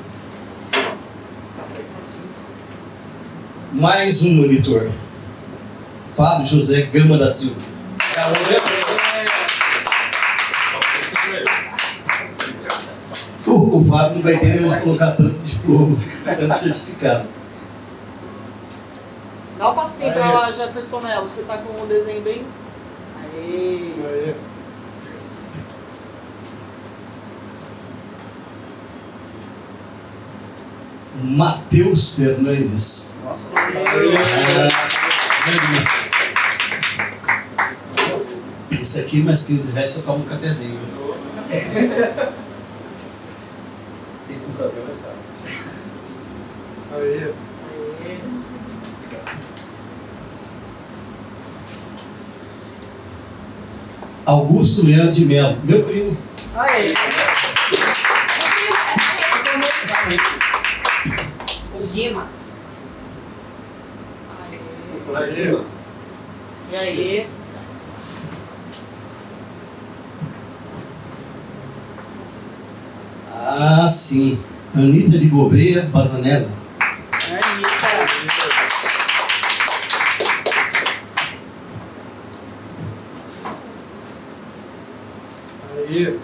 M: Mais um monitor. Fábio José Gama da Silva. O Fábio não vai ter nem onde colocar tanto diploma, tanto certificado.
G: Dá um passinho pra lá, Jefferson Melo. Você tá com o desenho bem. Aí.
M: Matheus Fernandes.
H: Nossa,
M: Isso aqui, mais 15 reais, eu tomo um cafezinho. E com prazer mais caro.
C: Aí.
M: Augusto Leandro de Melo, meu primo.
G: Aí.
J: O Guima.
C: Aí.
G: E aí?
M: Ah, sim. Anitta de Gouveia Bazanella.
C: Aí.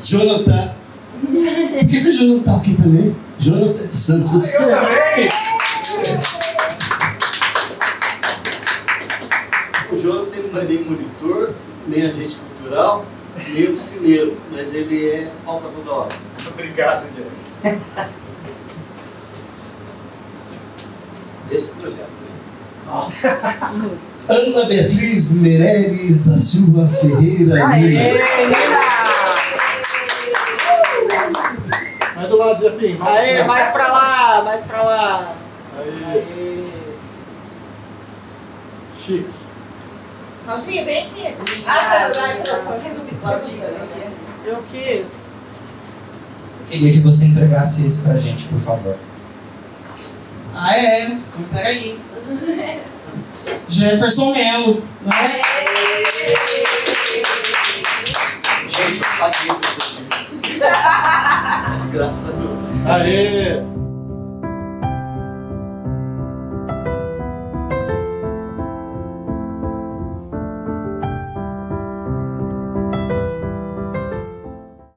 M: Jonathan. Por que o Jonathan tá aqui também? Jonathan Santos.
C: Eu também.
M: O Jonathan não é nem monitor, nem agente cultural, nem oficineiro, mas ele é pauta da hora.
H: Obrigado, Diego.
M: Esse projeto. Nossa. Ana Beatriz Meirelles da Silva Ferreira.
C: Vai do lado, Jefim.
G: Aí, mais pra lá, mais pra lá.
C: Aí. Chique.
O: Claudinha, vem aqui.
G: Claudinha, eu que?
N: Queria que você entregasse esse pra gente, por favor.
A: Ah, é? Então, peraí. Jefferson Melo, né?
M: Gente, eu paguei pra você. Graças a Deus.
C: Aê!